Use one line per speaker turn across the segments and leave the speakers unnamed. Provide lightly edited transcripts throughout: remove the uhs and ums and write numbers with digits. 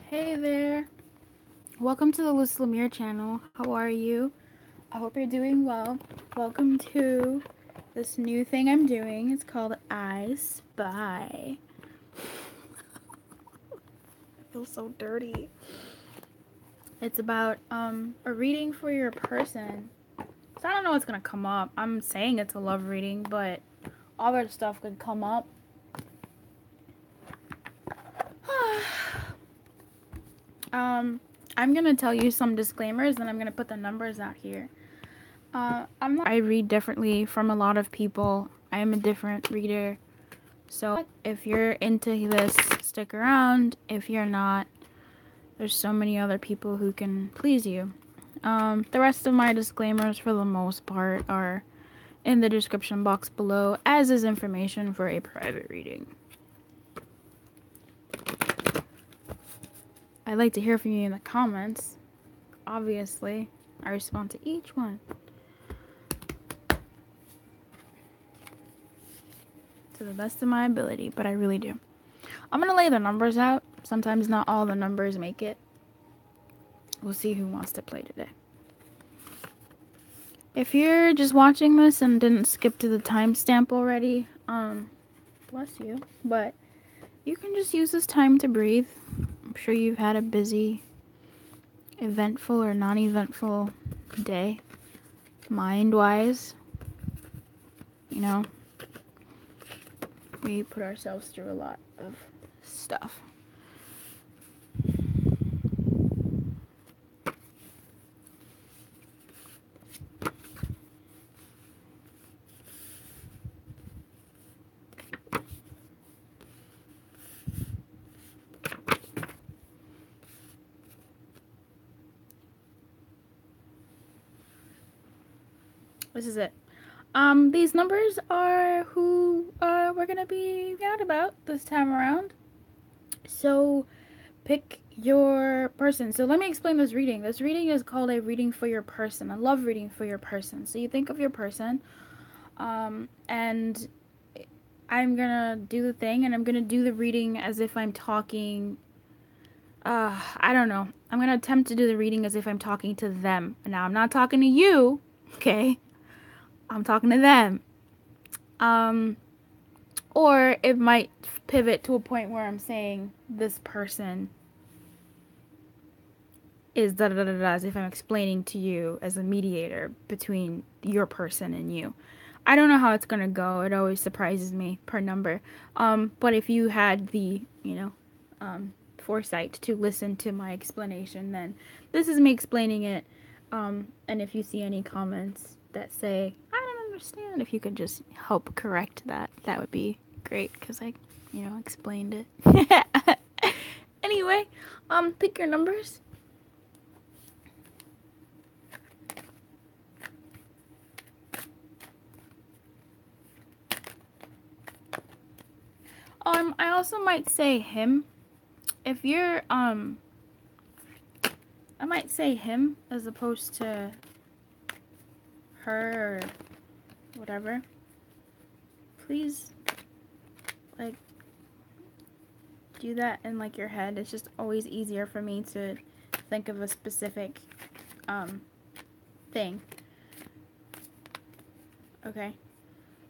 Hey there, welcome to the Luz Lumiere channel. How are you? I hope you're doing well. Welcome to this new thing I'm doing. It's called I Spy. I feel so dirty. It's about a reading for your person. So I don't know what's gonna come up. I'm saying it's a love reading, but other stuff could come up. I'm gonna tell you some disclaimers and I'm gonna put the numbers out here. I read differently from a lot of people. I am a different reader. So if you're into this, stick around. If you're not, there's so many other people who can please you. The rest of my disclaimers for the most part are in the description box below, as is information for a private reading. I'd like to hear from you in the comments. Obviously, I respond to each one. To the best of my ability, but I really do. I'm gonna lay the numbers out. Sometimes not all the numbers make it. We'll see who wants to play today. If you're just watching this and didn't skip to the timestamp already, bless you. But you can just use this time to breathe. I'm sure you've had a busy, eventful or non-eventful day, mind-wise. You know, we put ourselves through a lot of stuff. This is it. These numbers are who we're gonna be out about this time around. So pick your person. So let me explain this reading. This reading is called a reading for your person, a love reading for your person. So you think of your person, and I'm gonna do the thing, and I'm gonna do the reading as if I'm talking. I don't know. I'm gonna attempt to do the reading as if I'm talking to them. Now I'm not talking to you, okay? I'm talking to them. Or it might pivot to a point where I'm saying this person is da da da da, as if I'm explaining to you as a mediator between your person and you. I don't know how it's gonna go. It always surprises me per number. But if you had the, foresight to listen to my explanation, then this is me explaining it. And if you see any comments that say, I don't understand, if you could just help correct that, that would be great, because I, explained it. Anyway, pick your numbers. I also might say him. If you're, I might say him as opposed to her or whatever. Please, do that in, your head. It's just always easier for me to think of a specific, thing. Okay?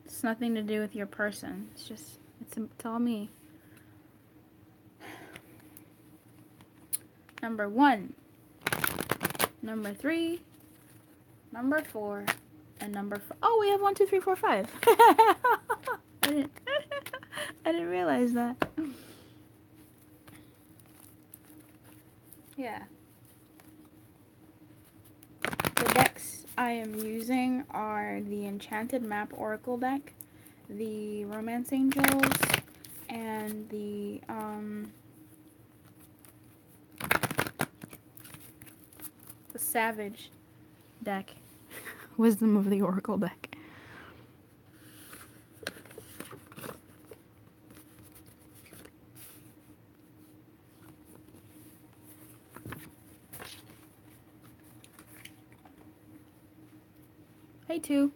It's nothing to do with your person. It's all me. Number 1, number 3, number 4, and number 5. Oh, we have 1, 2, 3, 4, 5. I didn't realize that. Yeah. The decks I am using are the Enchanted Map Oracle deck, the Romance Angels, and the Savage deck. Wisdom of the Oracle deck. Hey, 2.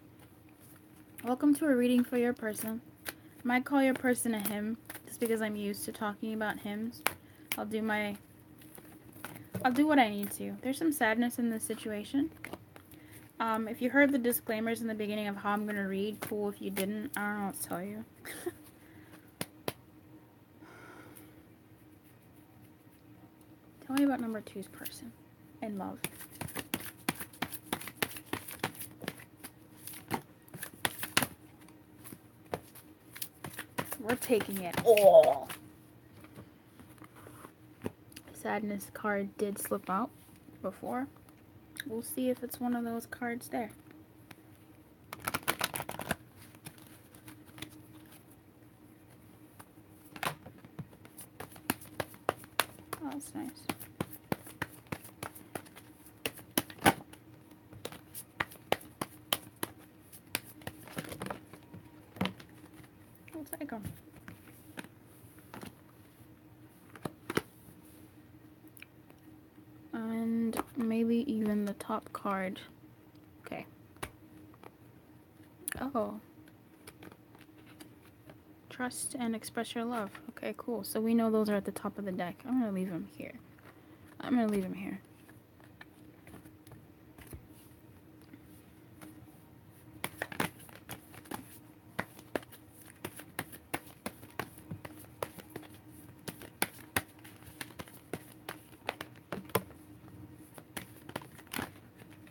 Welcome to a reading for your person. I might call your person a him, just because I'm used to talking about hymns. I'll do my I'll do what I need to. There's some sadness in this situation. If you heard the disclaimers in the beginning of how I'm going to read, cool. If you didn't, I don't know what to tell you. Tell me about number 2's person in love. We're taking it all. Sadness card did slip out before. We'll see if it's one of those cards there. Oh, that's nice. We'll take them. And maybe even the top card. Okay. Oh. Trust and express your love. Okay, cool. So we know those are at the top of the deck. I'm going to leave them here. I'm going to leave them here.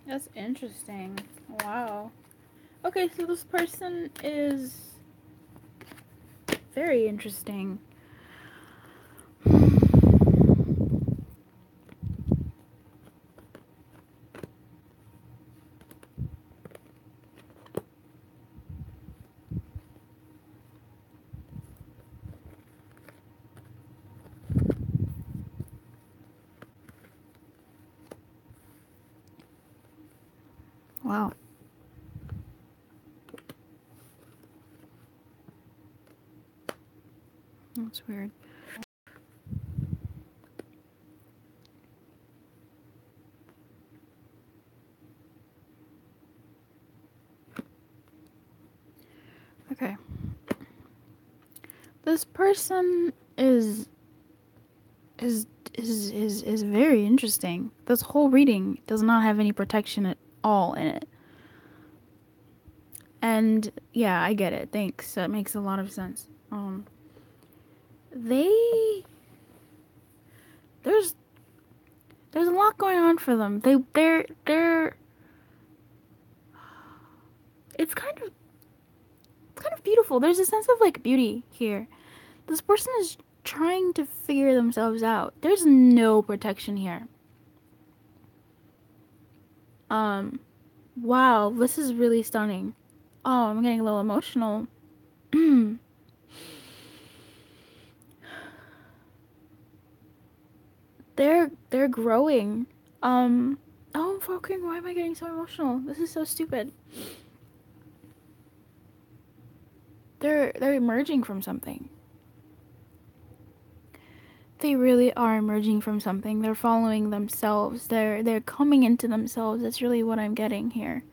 That's interesting. Wow. Okay, so this person is very interesting. Wow. That's weird. Okay. This person is very interesting. This whole reading does not have any protection at all in it. And yeah, I get it. Thanks. That makes a lot of sense. There's a lot going on for them. They're it's kind of beautiful. There's a sense of like beauty here. This person is trying to figure themselves out. There's no protection here. Wow, this is really stunning. Oh, I'm getting a little emotional. They're growing. Oh, fucking, why am I getting so emotional? This is so stupid. They're emerging from something. They really are emerging from something. They're following themselves. They're coming into themselves. That's really what I'm getting here.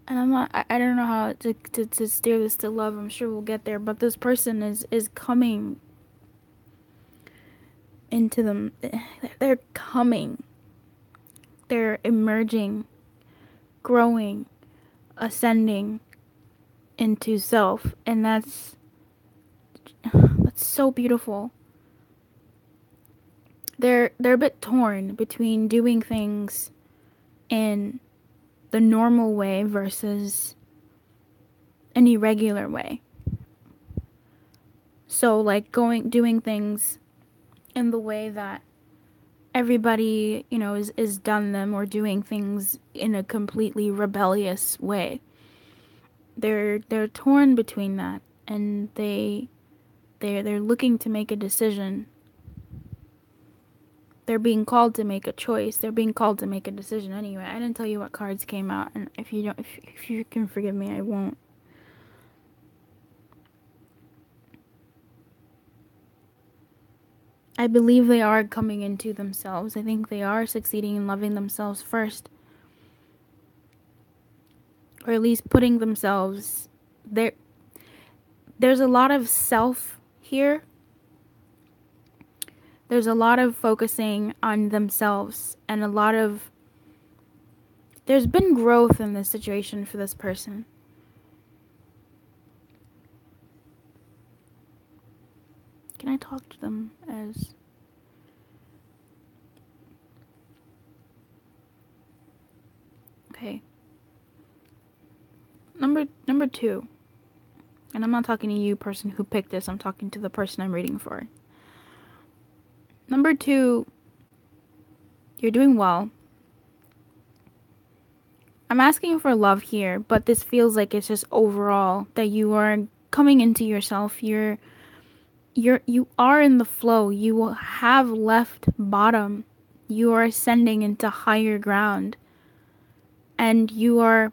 And I don't know how to steer this to love. I'm sure we'll get there. But this person is coming into them. They're coming. They're emerging, growing, ascending into self. And that's so beautiful. They're a bit torn between doing things in the normal way versus an irregular way. So like doing things in the way that everybody, is done them, or doing things in a completely rebellious way. They're torn between that, and they're looking to make a decision. They're being called to make a choice. They're being called to make a decision anyway. I didn't tell you what cards came out, and if you can forgive me, I won't. I believe they are coming into themselves. I think they are succeeding in loving themselves first. Or at least putting themselves there. There's a lot of self here. There's a lot of focusing on themselves and there's been growth in this situation for this person. Can I talk to them as... Okay. Number 2. And I'm not talking to you, person who picked this. I'm talking to the person I'm reading for. Number 2, you're doing well. I'm asking for love here, but this feels like it's just overall that you are coming into yourself. You are in the flow. You have left bottom. You are ascending into higher ground. And you are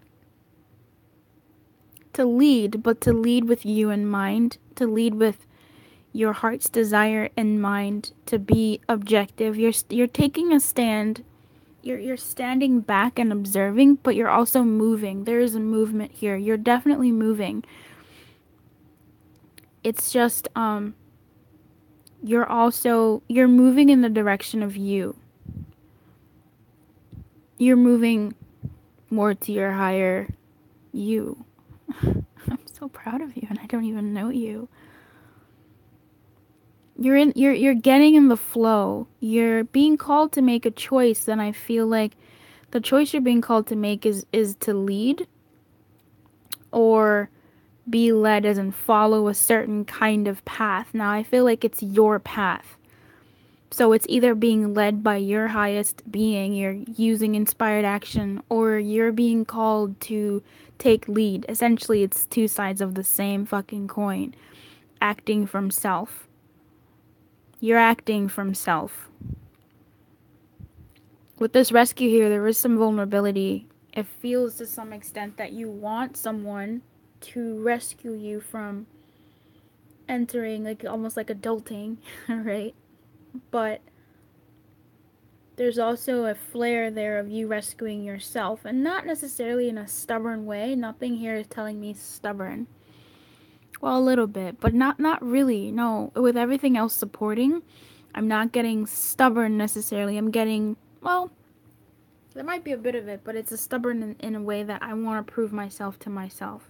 to lead, but to lead with you in mind, to lead with your heart's desire in mind, to be objective. You're taking a stand. You're standing back and observing, but you're also moving. There is a movement here. You're definitely moving. It's just you're moving in the direction of you. You're moving more to your higher you. I'm so proud of you, and I don't even know you. You're getting in the flow. You're being called to make a choice, and I feel like the choice you're being called to make is to lead or be led, as in follow a certain kind of path. Now, I feel like it's your path. So it's either being led by your highest being, you're using inspired action, or you're being called to take lead. Essentially, it's two sides of the same fucking coin. Acting from self. You're acting from self. With this rescue here, there is some vulnerability. It feels to some extent that you want someone to rescue you from entering, like almost like adulting, right? But there's also a flare there of you rescuing yourself, and not necessarily in a stubborn way. Nothing here is telling me stubborn. Well, a little bit, but not really. No, with everything else supporting, I'm not getting stubborn necessarily. I'm getting, well, there might be a bit of it, but it's a stubborn in a way that I want to prove myself to myself.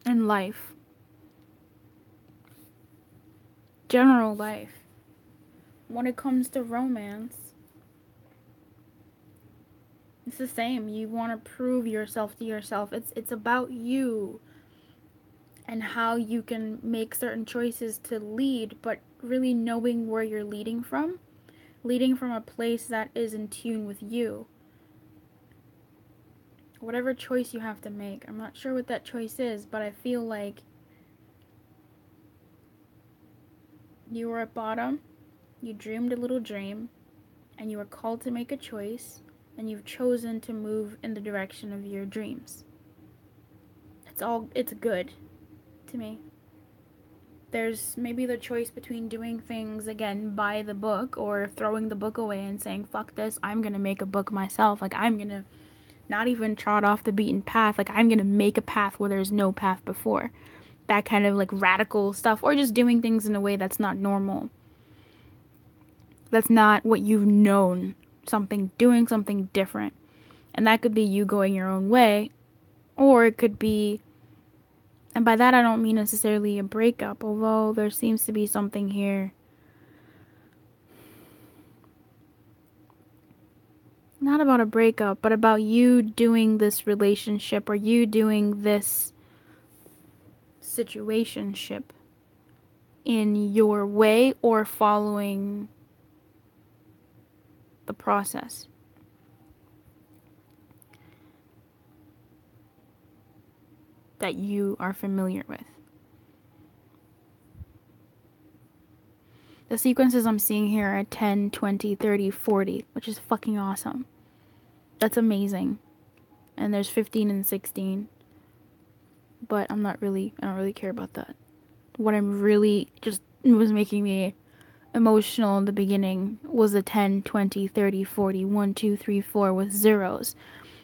In life. General life. When it comes to romance, it's the same. You want to prove yourself to yourself. It's about you and how you can make certain choices to lead, but really knowing where you're leading from. Leading from a place that is in tune with you. Whatever choice you have to make. I'm not sure what that choice is, but I feel like you were at bottom, you dreamed a little dream, and you were called to make a choice, and you've chosen to move in the direction of your dreams. It's good to me. There's maybe the choice between doing things, again, by the book, or throwing the book away and saying, fuck this, I'm gonna make a book myself. Like, I'm gonna not even trot off the beaten path. Like, I'm gonna make a path where there's no path before. That kind of, like, radical stuff. Or just doing things in a way that's not normal. That's not what you've known. Doing something different. And that could be you going your own way. Or it could be, and by that I don't mean necessarily a breakup, although there seems to be something here. Not about a breakup, but about you doing this relationship, or you doing this situationship in your way, or following the process. That you are familiar with. The sequences I'm seeing here are 10, 20, 30, 40, which is fucking awesome. That's amazing. And there's 15 and 16. But I don't really care about that. What I'm really just was making me emotional in the beginning was the 10, 20, 30, 40, 1, 2, 3, 4 with zeros.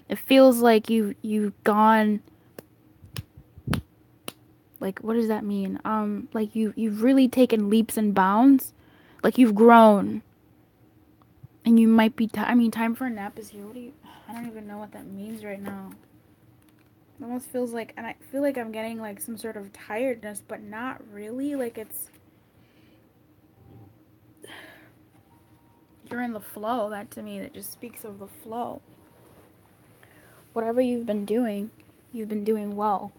It feels like you've gone, like, what does that mean? Like you've really taken leaps and bounds. Like you've grown. And you might be, I mean, time for a nap is here. I don't even know what that means right now. It almost feels like, and I feel like I'm getting like some sort of tiredness, but not really. Like you're in the flow. That to me, that just speaks of the flow. Whatever you've been doing well.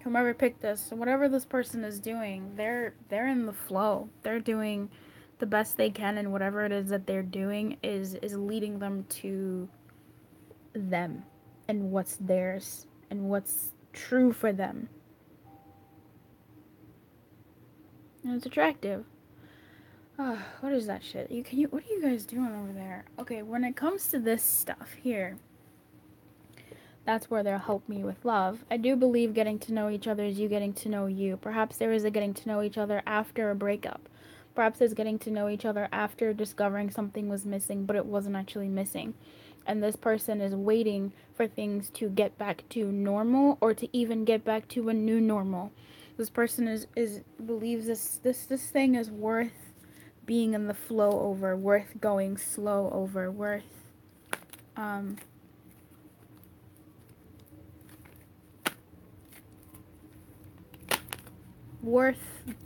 Whomever picked this, so whatever this person is doing, they're in the flow. They're doing the best they can, and whatever it is that they're doing is leading them to them and what's theirs and what's true for them. And it's attractive. What is that shit? What are you guys doing over there? Okay, when it comes to this stuff here, that's where they'll help me with love. I do believe getting to know each other is you getting to know you. Perhaps there is a getting to know each other after a breakup. Perhaps there's getting to know each other after discovering something was missing, but it wasn't actually missing. And this person is waiting for things to get back to normal, or to even get back to a new normal. This person believes this thing is worth being in the flow over, worth going slow over, worth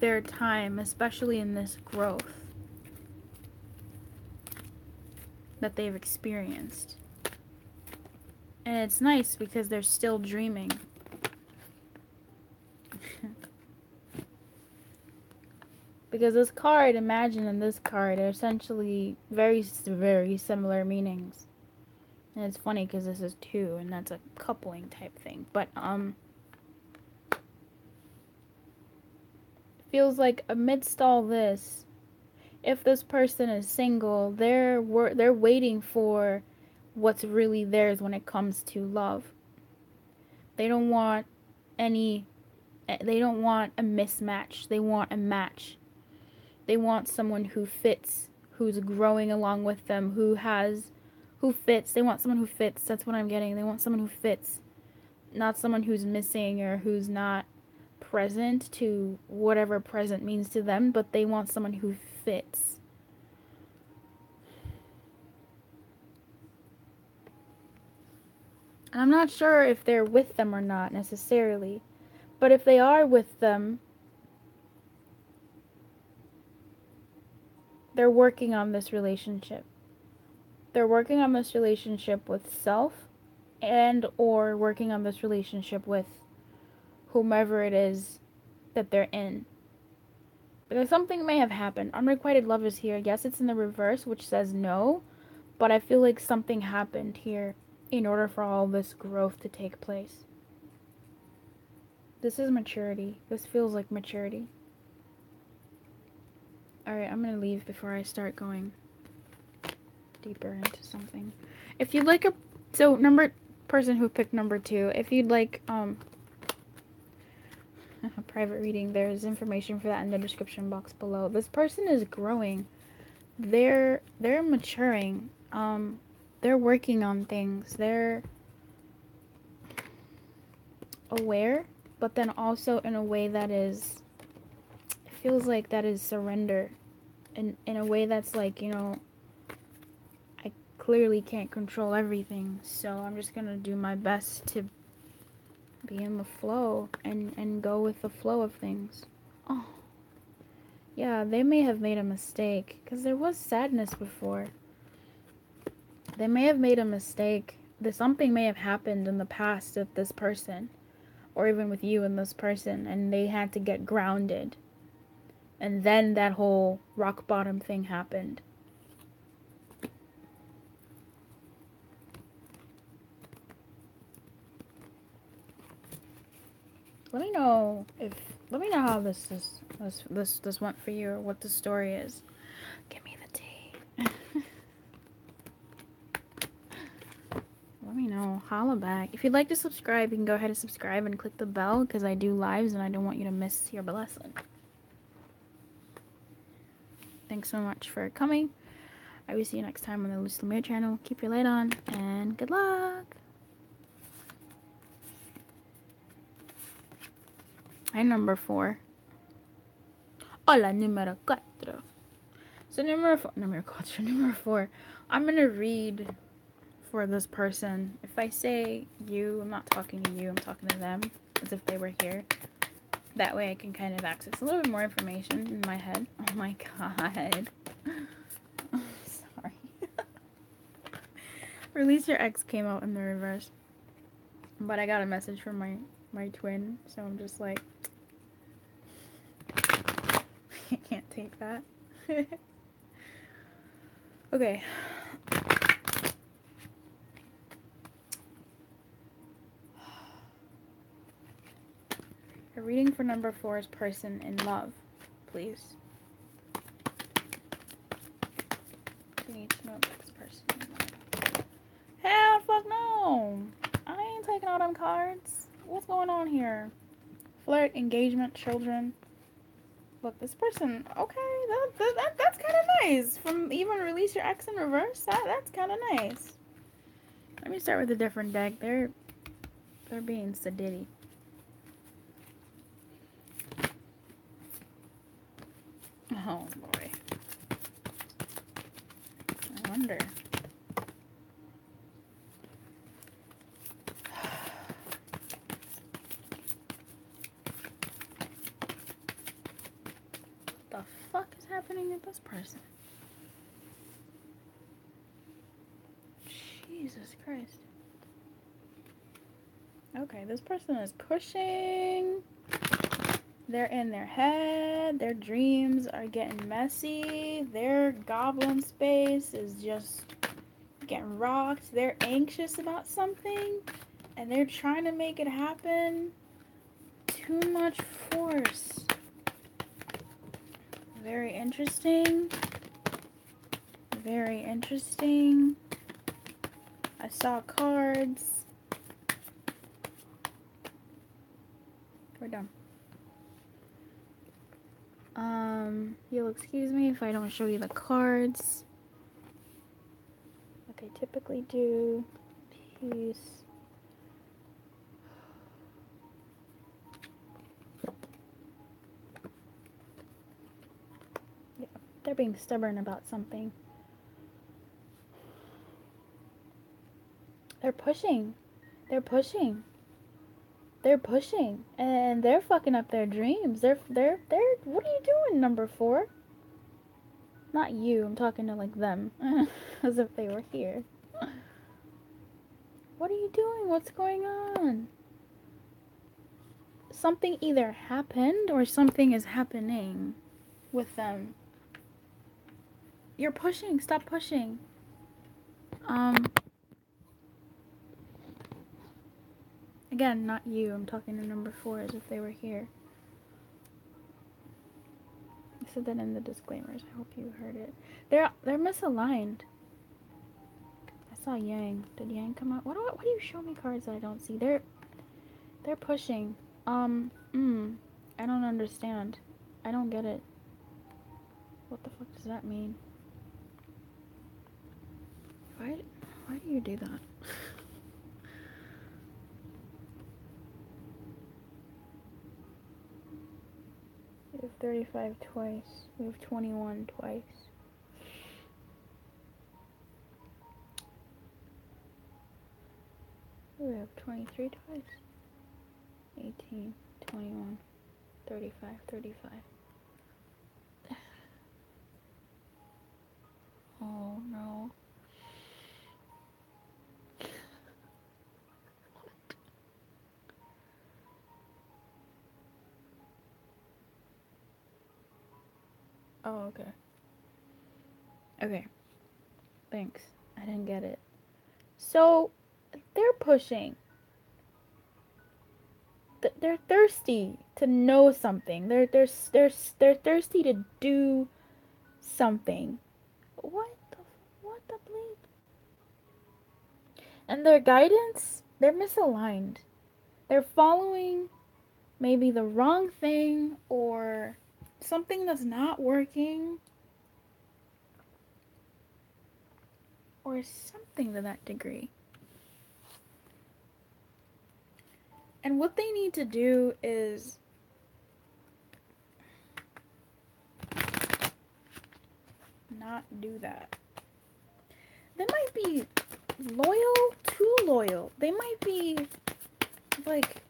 their time, especially in this growth that they've experienced. And it's nice because they're still dreaming. Because this card, Imagine, and this card are essentially very, very similar meanings. And it's funny because this is two, and that's a coupling type thing. But, feels like amidst all this, if this person is single, they're waiting for what's really theirs when it comes to love. They don't want a mismatch. They want a match. They want someone who fits, who's growing along with them, who fits. They want someone who fits. That's what I'm getting. They want someone who fits. Not someone who's missing or who's not present to whatever present means to them, but they want someone who fits. And I'm not sure if they're with them or not necessarily, but if they are with them, they're working on this relationship. They're working on this relationship with self, and or working on this relationship with whomever it is that they're in. Because something may have happened. Unrequited love is here. Yes, it's in the reverse, which says no, but I feel like something happened here in order for all this growth to take place. This is maturity. This feels like maturity. Alright, I'm gonna leave before I start going deeper into something. If you'd like person who picked number 2, if you'd like a private reading, there's information for that in the description box below. This person is growing. They're maturing. They're working on things. They're aware, but then also in a way that is, it feels like that is surrender. In a way that's like, I clearly can't control everything, so I'm just gonna do my best to be in the flow and go with the flow of things. Oh, yeah, they may have made a mistake, because there was sadness before. They may have made a mistake. Something may have happened in the past with this person, or even with you and this person, and they had to get grounded. And then that whole rock bottom thing happened. Let me know how this went for you, or what the story is. Give me the tea. Let me know. Holla back. If you'd like to subscribe, you can go ahead and subscribe and click the bell, because I do lives and I don't want you to miss your blessing. Thanks so much for coming. I will see you next time on the Luz Lumiere channel. Keep your light on, and good luck. I'm number 4. Hola, número 4. So number 4. I'm gonna read for this person. If I say you, I'm not talking to you, I'm talking to them as if they were here. That way I can kind of access a little bit more information in my head. Oh my god. Sorry. Release Your Ex came out in the reverse. But I got a message from my twin, so I'm just like, I can't take that. Okay. A reading for number 4's person in love, please. We need to know this person in love. Hell fuck no! I ain't taking all them cards. What's going on here? Flirt, engagement, children. Look, this person, okay, that's kind of nice. From even Release Your Ex in reverse, that's kind of nice. Let me start with a different deck. They're being sedity. Oh boy. I wonder. What the fuck is happening with this person? Jesus Christ. Okay, this person is pushing. They're in their head. Their dreams are getting messy. Their goblin space is just getting rocked. They're anxious about something and they're trying to make it happen. Too much force. Very interesting. Very interesting. I saw cards. We're done. You'll excuse me if I don't show you the cards. Like I typically do. Peace. Yeah, they're being stubborn about something. They're pushing. They're pushing. They're pushing, and they're fucking up their dreams. They're, what are you doing, number 4? Not you, I'm talking to, like, them. As if they were here. What are you doing? What's going on? Something either happened, or something is happening with them. You're pushing, stop pushing. Again, not you, I'm talking to number 4 as if they were here. I said that in the disclaimers. I hope you heard it. They're misaligned. I saw Yang. Did Yang come out? Why do you show me cards that I don't see? They're pushing. I don't understand. I don't get it. What the fuck does that mean? Why do you do that? We have 35 twice. We have 21 twice. We have 23 twice. 18, 21, 35, 35. Oh no. Oh, okay. Okay. Thanks. I didn't get it. So, they're pushing. They're thirsty to know something. They're thirsty to do something. What the bleep? And their guidance, they're misaligned. They're following maybe the wrong thing or something that's not working. or something to that degree. And what they need to do is not do that. They might be loyal, too loyal. They might be like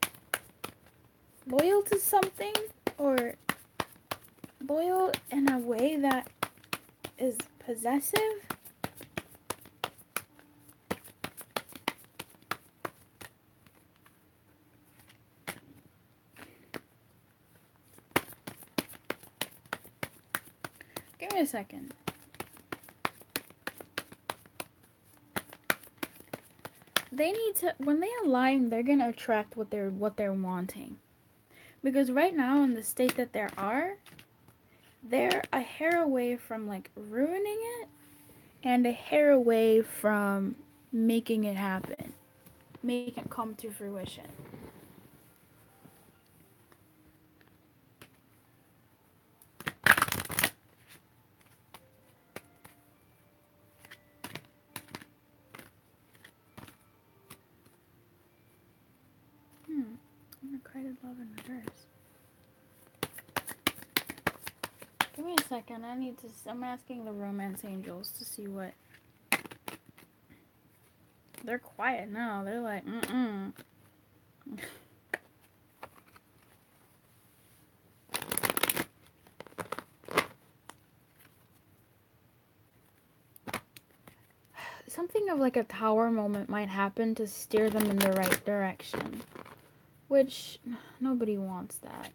loyal to something, or loyal in a way that is possessive. Give me a second. They need to, when they align, they're gonna attract what they're wanting. Because right now, in the state that they are, they're a hair away from like ruining it, and a hair away from making it happen, making it come to fruition. Unrequited love in reverse. Give me a second. I'm asking the romance angels to see what. They're quiet now. They're like, Something of like a tower moment might happen to steer them in the right direction. Which, nobody wants that.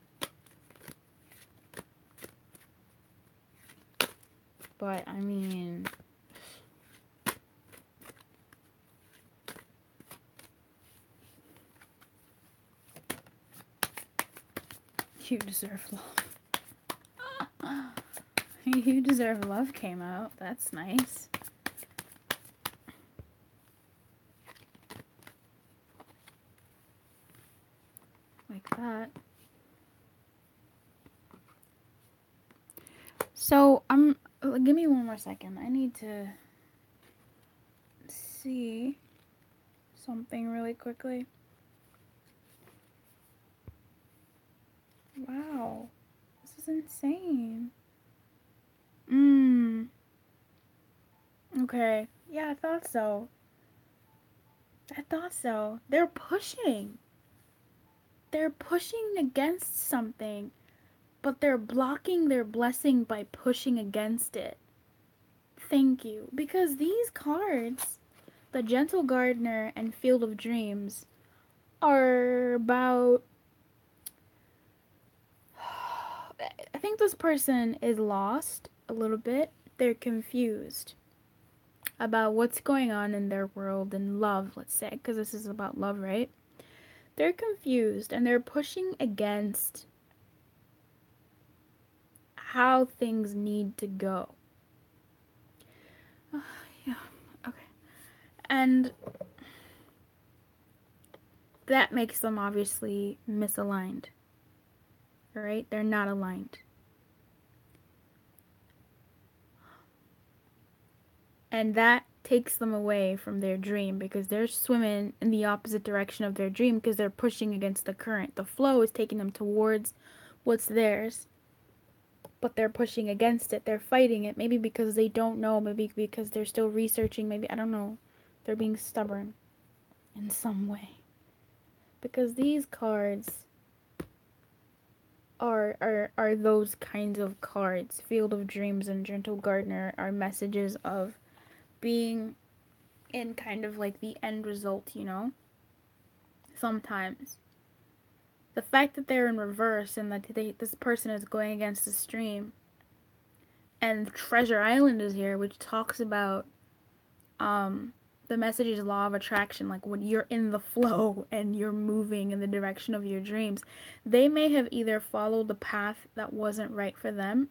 But, I mean... You deserve love. You deserve love came out. That's nice. Like that. So, give me one more second. I need to see something really quickly. Wow. This is insane. Okay. Yeah, I thought so. They're pushing. They're pushing against something, but they're blocking their blessing by pushing against it. Thank you. Because these cards, the Gentle Gardener and Field of Dreams, are about... I think this person is lost a little bit. They're confused about what's going on in their world and love, let's say, because this is about love, right? They're confused and they're pushing against how things need to go. Yeah, okay. And that makes them obviously misaligned. Right? They're not aligned. And that takes them away from their dream because they're swimming in the opposite direction of their dream because they're pushing against the current. The flow is taking them towards what's theirs, but they're pushing against it. They're fighting it, maybe because they don't know, maybe because they're still researching, maybe, I don't know. They're being stubborn in some way. Because these cards are those kinds of cards. Field of Dreams and Gentle Gardener are messages of being in kind of like the end result, you know? Sometimes. The fact that they're in reverse and that this person is going against the stream, and Treasure Island is here, which talks about the message is law of attraction, like when you're in the flow and you're moving in the direction of your dreams. They may have either followed the path that wasn't right for them.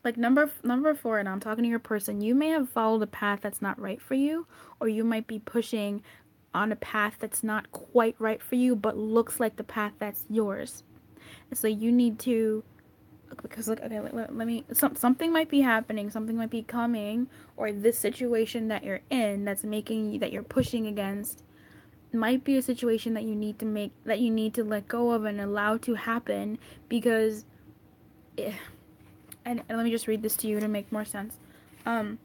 Like number 4, and I'm talking to your person, you may have followed a path that's not right for you, or you might be pushing on a path that's not quite right for you, but looks like the path that's yours. And so you need to because look, okay, let me, something might be happening, something might be coming, or this situation that you're in that's making you, that you're pushing against, might be a situation that you need to make, that you need to let go of and allow to happen, because and let me just read this to you to make more sense. I'm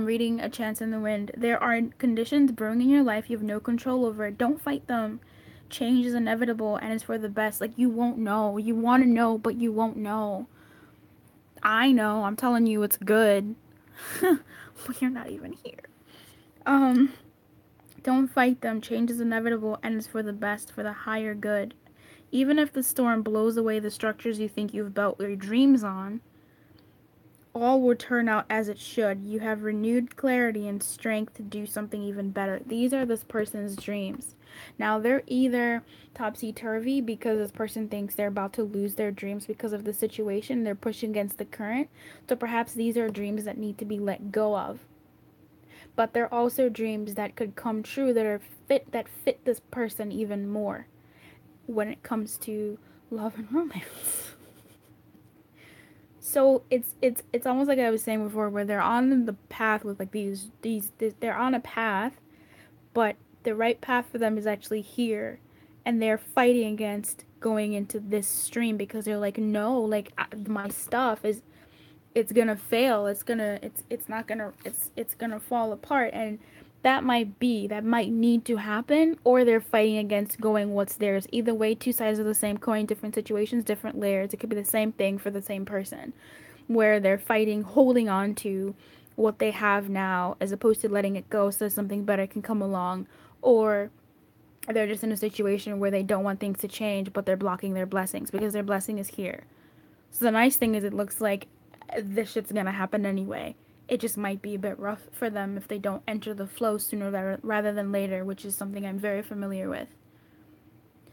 reading A Chance in the Wind. There are conditions brewing in your life you have no control over. Don't fight them. Change is inevitable and is for the best. Like, you won't know. You want to know, but you won't know. I know. I'm telling you it's good. But you're not even here. Don't fight them. Change is inevitable and is for the best, for the higher good. Even if the storm blows away the structures you think you've built your dreams on, all will turn out as it should. You have renewed clarity and strength to do something even better. These are this person's dreams. Now, they're either topsy-turvy because this person thinks they're about to lose their dreams because of the situation. They're pushing against the current. So perhaps these are dreams that need to be let go of. But they're also dreams that could come true that fit this person even more when it comes to love and romance. So it's almost like I was saying before, where they're on the path with like these they're on a path, but the right path for them is actually here, and they're fighting against going into this stream because they're like, no, like my stuff is, it's gonna fail, it's gonna fall apart, and that might need to happen, or they're fighting against going what's theirs. Either way, two sides of the same coin, different situations, different layers. It could be the same thing for the same person, where they're fighting, holding on to what they have now, as opposed to letting it go so something better can come along, or they're just in a situation where they don't want things to change, but they're blocking their blessings because their blessing is here. So the nice thing is, it looks like this shit's gonna happen anyway. It just might be a bit rough for them if they don't enter the flow sooner rather than later, which is something I'm very familiar with.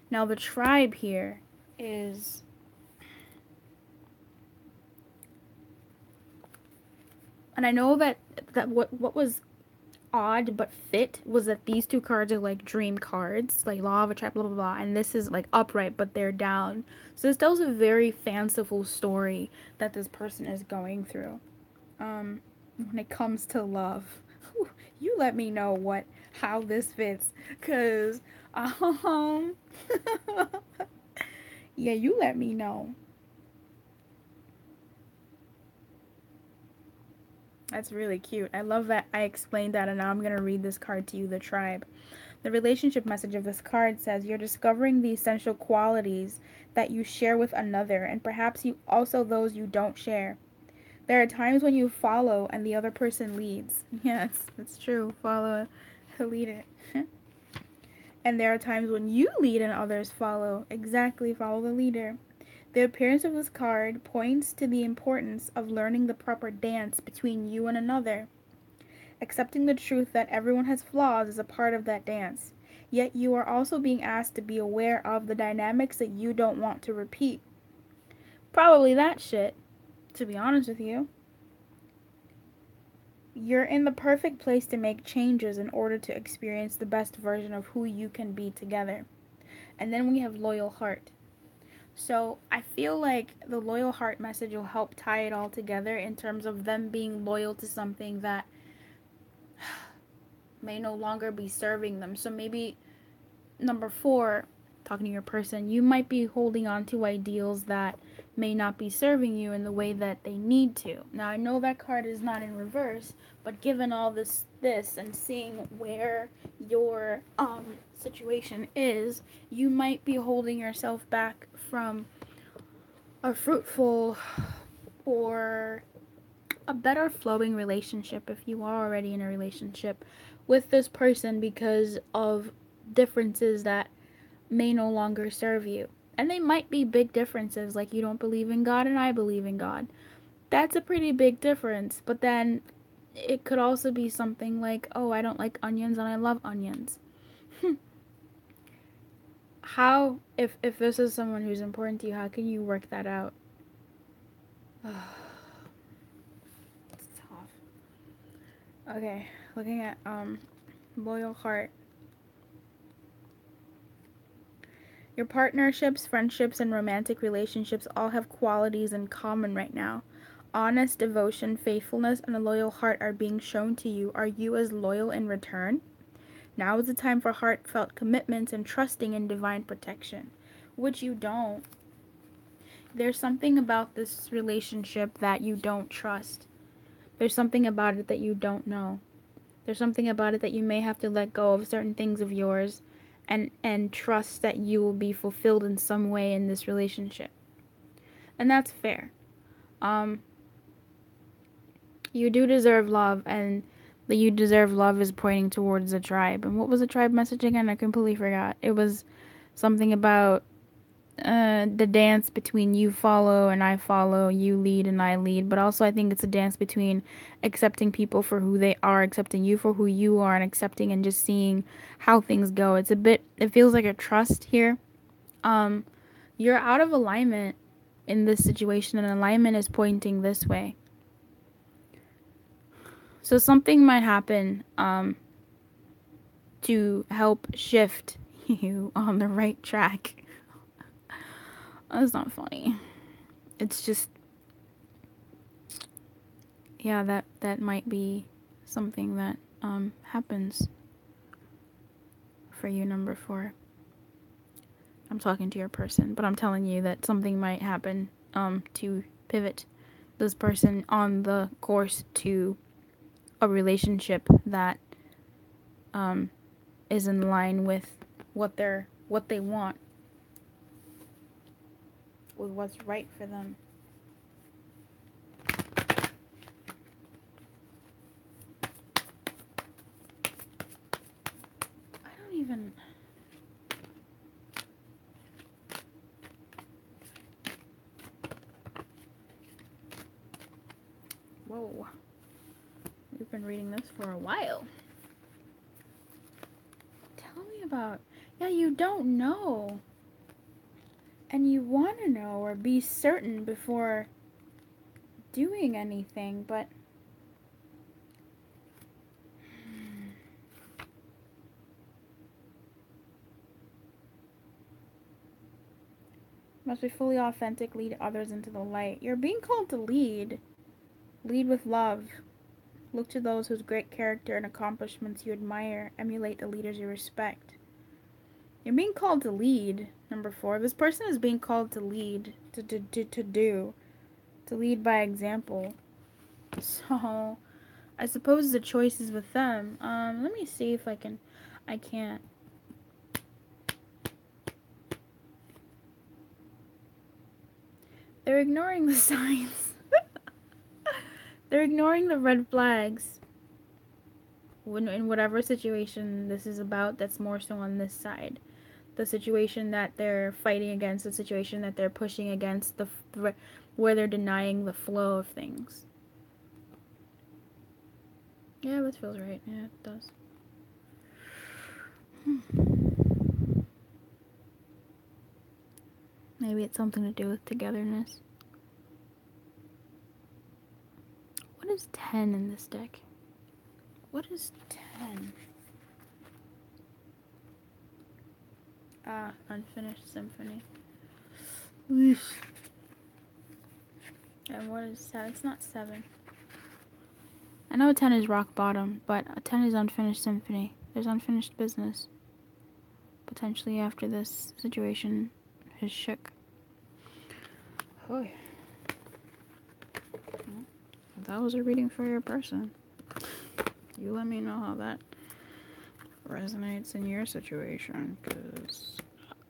Now, the tribe here is... And I know that what was odd but fit was that these two cards are like dream cards, like law of attraction, blah blah blah, and this is like upright but they're down. So this tells a very fanciful story that this person is going through. When it comes to love, you let me know how this fits, cause yeah, you let me know. That's really cute. I love that I explained that, and now I'm going to read this card to you, the tribe. The relationship message of this card says, you're discovering the essential qualities that you share with another, and perhaps you also those you don't share. There are times when you follow and the other person leads. Yes, it's true. Follow, lead it. And there are times when you lead and others follow. Exactly, follow the leader. The appearance of this card points to the importance of learning the proper dance between you and another. Accepting the truth that everyone has flaws is a part of that dance. Yet you are also being asked to be aware of the dynamics that you don't want to repeat. Probably that shit, to be honest with you. You're in the perfect place to make changes in order to experience the best version of who you can be together. And then we have loyal heart. So I feel like the loyal heart message will help tie it all together in terms of them being loyal to something that may no longer be serving them. So maybe number 4, talking to your person, you might be holding on to ideals that may not be serving you in the way that they need to. Now, I know that card is not in reverse, but given all this and seeing where your situation is, you might be holding yourself back from a fruitful or a better flowing relationship, if you are already in a relationship with this person, because of differences that may no longer serve you. And they might be big differences, like you don't believe in God and I believe in God. That's a pretty big difference. But then it could also be something like, oh, I don't like onions and I love onions. How, if this is someone who's important to you, how can you work that out? It's tough. Okay, looking at loyal heart. Your partnerships, friendships, and romantic relationships all have qualities in common right now. Honest devotion, faithfulness, and a loyal heart are being shown to you. Are you as loyal in return? Now is the time for heartfelt commitments and trusting in divine protection, which you don't. There's something about this relationship that you don't trust. There's something about it that you don't know. There's something about it that you may have to let go of certain things of yours and trust that you will be fulfilled in some way in this relationship. And that's fair. You do deserve love, and the you deserve love is pointing towards the tribe. And what was the tribe message again? I completely forgot. It was something about the dance between you follow and I follow, you lead and I lead. But also I think it's a dance between accepting people for who they are, accepting you for who you are, and accepting and just seeing how things go. It feels like a trust here. You're out of alignment in this situation, and alignment is pointing this way. So something might happen to help shift you on the right track. That's not funny. It's just, yeah, that might be something that happens for you, number 4. I'm talking to your person, but I'm telling you that something might happen to pivot this person on the course to a relationship that is in line with what they want, with what's right for them. I don't even... Whoa. We've been reading this for a while. Tell me about... Yeah, you don't know. And you want to know or be certain before doing anything, but... Must be fully authentic, lead others into the light. You're being called to lead. Lead with love. Look to those whose great character and accomplishments you admire. Emulate the leaders you respect. You're being called to lead, number 4. This person is being called to lead, to lead by example. So, I suppose the choice is with them. Let me see if I can't. They're ignoring the signs. They're ignoring the red flags. In whatever situation this is about, that's more so on this side. The situation that they're fighting against, the situation that they're pushing against, where they're denying the flow of things. Yeah, this feels right. Yeah, it does. Maybe it's something to do with togetherness. What is 10 in this deck? What is 10? Unfinished symphony. And what is 7? It's not 7. I know 10 is rock bottom, but 10 is unfinished symphony. There's unfinished business. Potentially after this situation is shook. Oh. That was a reading for your person. You let me know how that resonates in your situation, because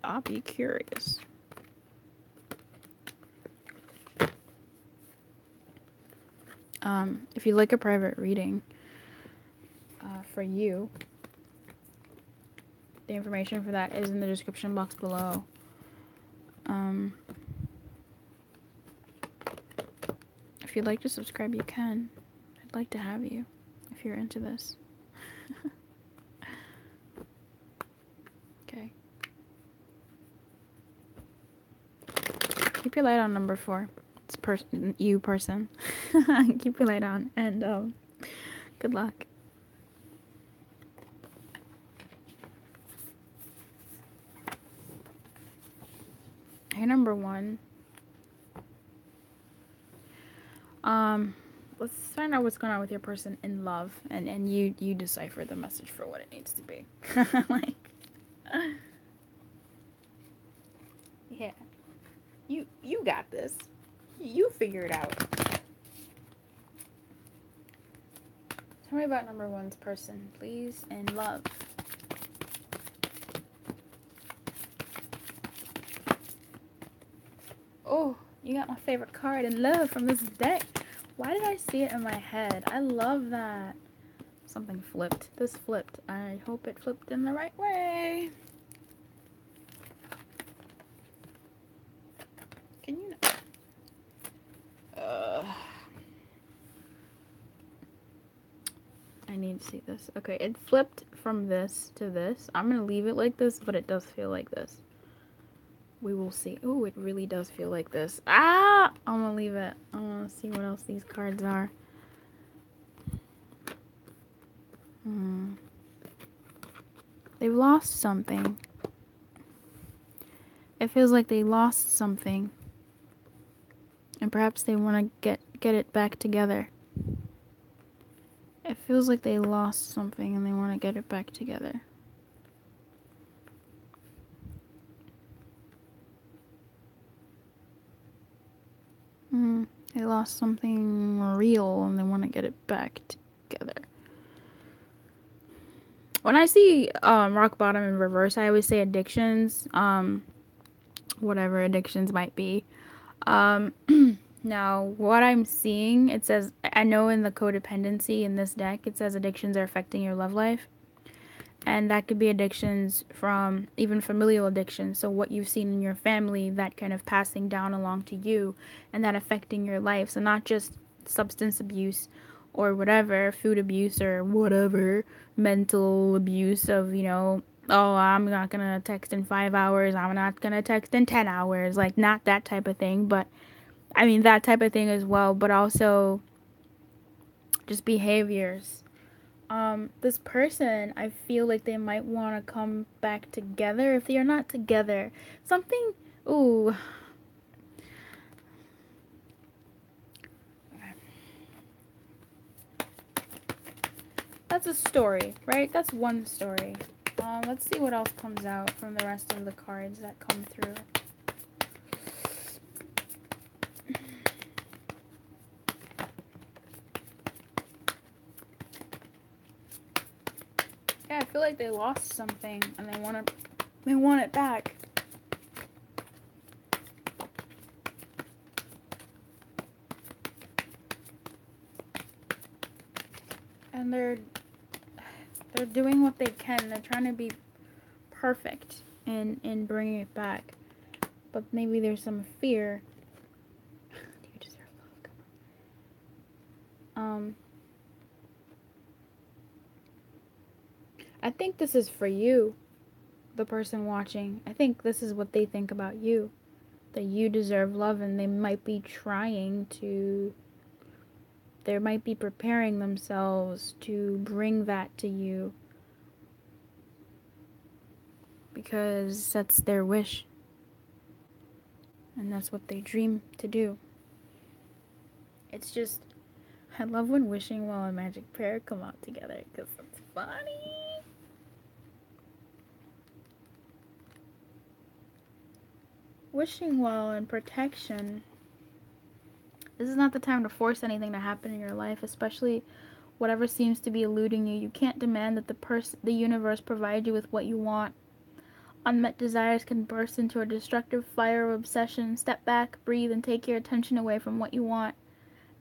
I'll be curious. If you like a private reading for you, the information for that is in the description box below. If you'd like to subscribe, you can. I'd like to have you if you're into this. Okay. Keep your light on, number 4. It's you person. Keep your light on, and good luck. Okay, number 1. Let's find out what's going on with your person in love, and you decipher the message for what it needs to be. Like, yeah, you got this. You figure it out. Tell me about number 1's person, please, in love. Oh, you got my favorite card in love from this deck. Why did I see it in my head? I love that. Something flipped. This flipped. I hope it flipped in the right way. Can you know? I need to see this. Okay, it flipped from this to this. I'm going to leave it like this, but it does feel like this. We will see. Oh, it really does feel like this. Ah! I'm going to leave it. I want to see what else these cards are. They've lost something. It feels like they lost something. And perhaps they want to get it back together. It feels like they lost something and they want to get it back together. They lost something real and they want to get it back together. When I see rock bottom in reverse, I always say addictions. Whatever addictions might be. Now, what I'm seeing, it says, I know in the codependency in this deck, it says addictions are affecting your love life. And that could be addictions from even familial addictions. So what you've seen in your family, that kind of passing down along to you and that affecting your life. So not just substance abuse or whatever, food abuse or whatever, mental abuse of, you know, oh, I'm not going to text in 5 hours. I'm not going to text in 10 hours. Like, not that type of thing. But, I mean, that type of thing as well. But also just behaviors. This person, I feel like they might want to come back together. If they are not together, something, ooh. That's a story, right? That's one story. Let's see what else comes out from the rest of the cards that come through. Yeah, I feel like they lost something and they want it back. And they're doing what they can. They're trying to be perfect in bringing it back. But maybe there's some fear. Do you deserve love? Come on. I think this is for you, the person watching. I think this is what they think about you. That you deserve love, and they might be trying to... They might be preparing themselves to bring that to you. Because that's their wish. And that's what they dream to do. It's just... I love when wishing well and magic pair come out together, because it's funny. Wishing well and protection. This is not the time to force anything to happen in your life, especially whatever seems to be eluding you. You can't demand that the universe provide you with what you want. Unmet desires can burst into a destructive fire of obsession. Step back, breathe, and take your attention away from what you want.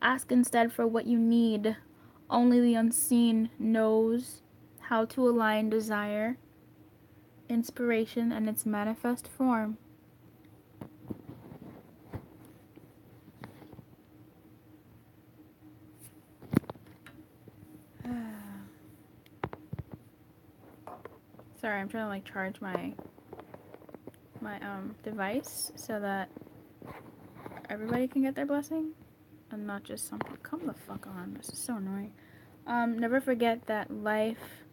Ask instead for what you need. Only the unseen knows how to align desire, inspiration, and its manifest form. Sorry, I'm trying to like charge my device so that everybody can get their blessing and not just some people. Come the fuck on. This is so annoying. Never forget that life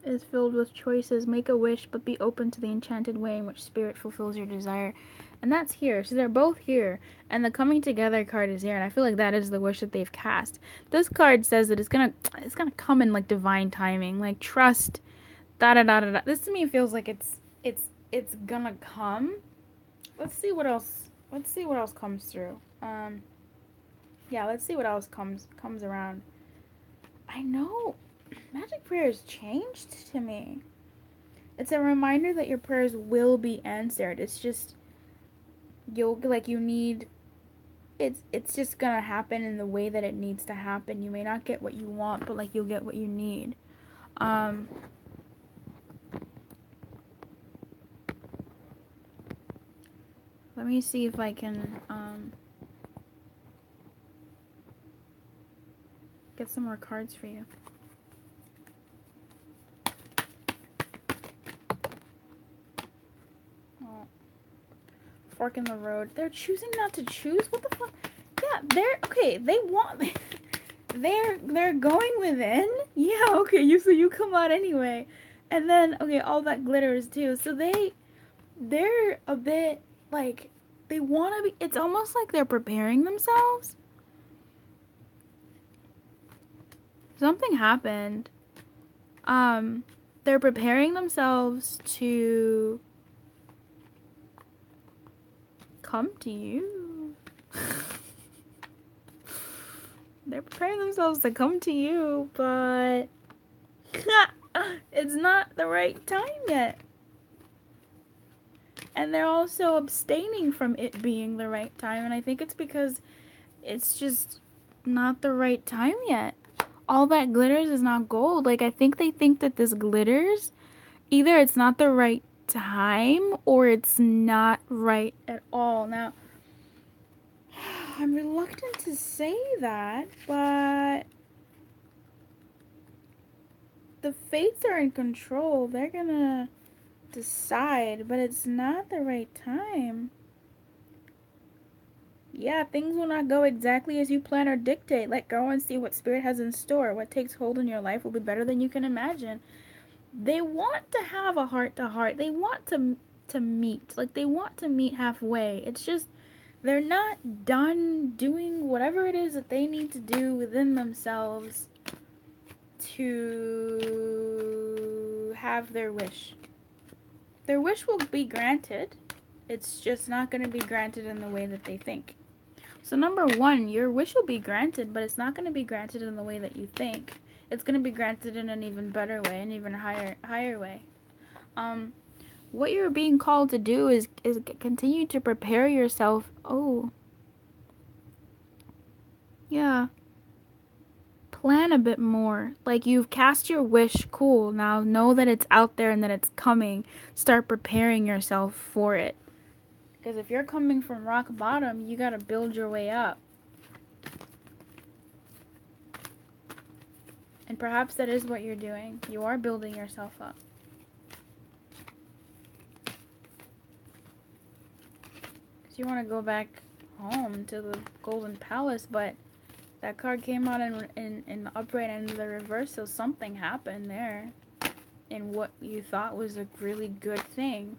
is filled with choices. Make a wish, but be open to the enchanted way in which spirit fulfills your desire. And that's here. So they're both here. And the coming together card is here. And I feel like that is the wish that they've cast. This card says that it's gonna come in like divine timing. Like trust. Da da da da da. This to me feels like it's gonna come. Let's see what else. Let's see what else comes through. Yeah, let's see what else comes around. I know magic prayers changed to me. It's a reminder that your prayers will be answered. It's just you need it's just gonna happen in the way that it needs to happen. You may not get what you want, but like you'll get what you need. Let me see if I can get some more cards for you. Oh. Fork in the road. They're choosing not to choose? What the fuck? Yeah, they're okay, they want they're going within. Yeah, okay, so you come out anyway. And then okay, all that glitters too. So they're a bit like they want to be, it's almost like they're preparing themselves. Something happened. They're preparing themselves to come to you. They're preparing themselves to come to you, but it's not the right time yet. And they're also abstaining from it being the right time, and I think it's because it's just not the right time yet. All that glitters is not gold. Like, I think they think that this glitters, either it's not the right time or it's not right at all. Now, I'm reluctant to say that, but the fates are in control. They're gonna decide, but it's not the right time. Yeah, things will not go exactly as you plan or dictate. Let go and see what spirit has in store. What takes hold in your life will be better than you can imagine. They want to have a heart-to-heart. They want to meet. Like, they want to meet halfway. It's just they're not done doing whatever it is that they need to do within themselves to have their wish. Their wish will be granted. It's just not going to be granted in the way that they think. So number one, your wish will be granted, but it's not going to be granted in the way that you think. It's going to be granted in an even better way, an even higher way. What you're being called to do is continue to prepare yourself. Oh. Yeah. Plan a bit more. Like, you've cast your wish, cool. Now know that it's out there and that it's coming. Start preparing yourself for it. Because if you're coming from rock bottom, you gotta build your way up. And perhaps that is what you're doing. You are building yourself up. Because you want to go back home to the Golden Palace, but that card came out in the upright and the reverse, so something happened there in what you thought was a really good thing.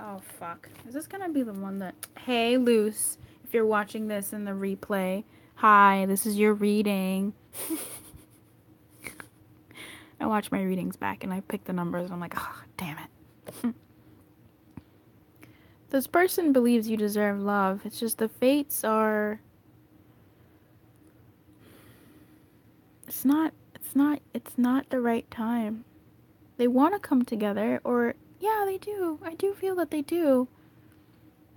Oh, fuck. Is this gonna be the one that... Hey, Luz, if you're watching this in the replay, hi, this is your reading. I watch my readings back and I pick the numbers and I'm like, oh, damn it. This person believes you deserve love. It's just the fates are... It's not the right time. They want to come together, or... Yeah, they do. I do feel that they do.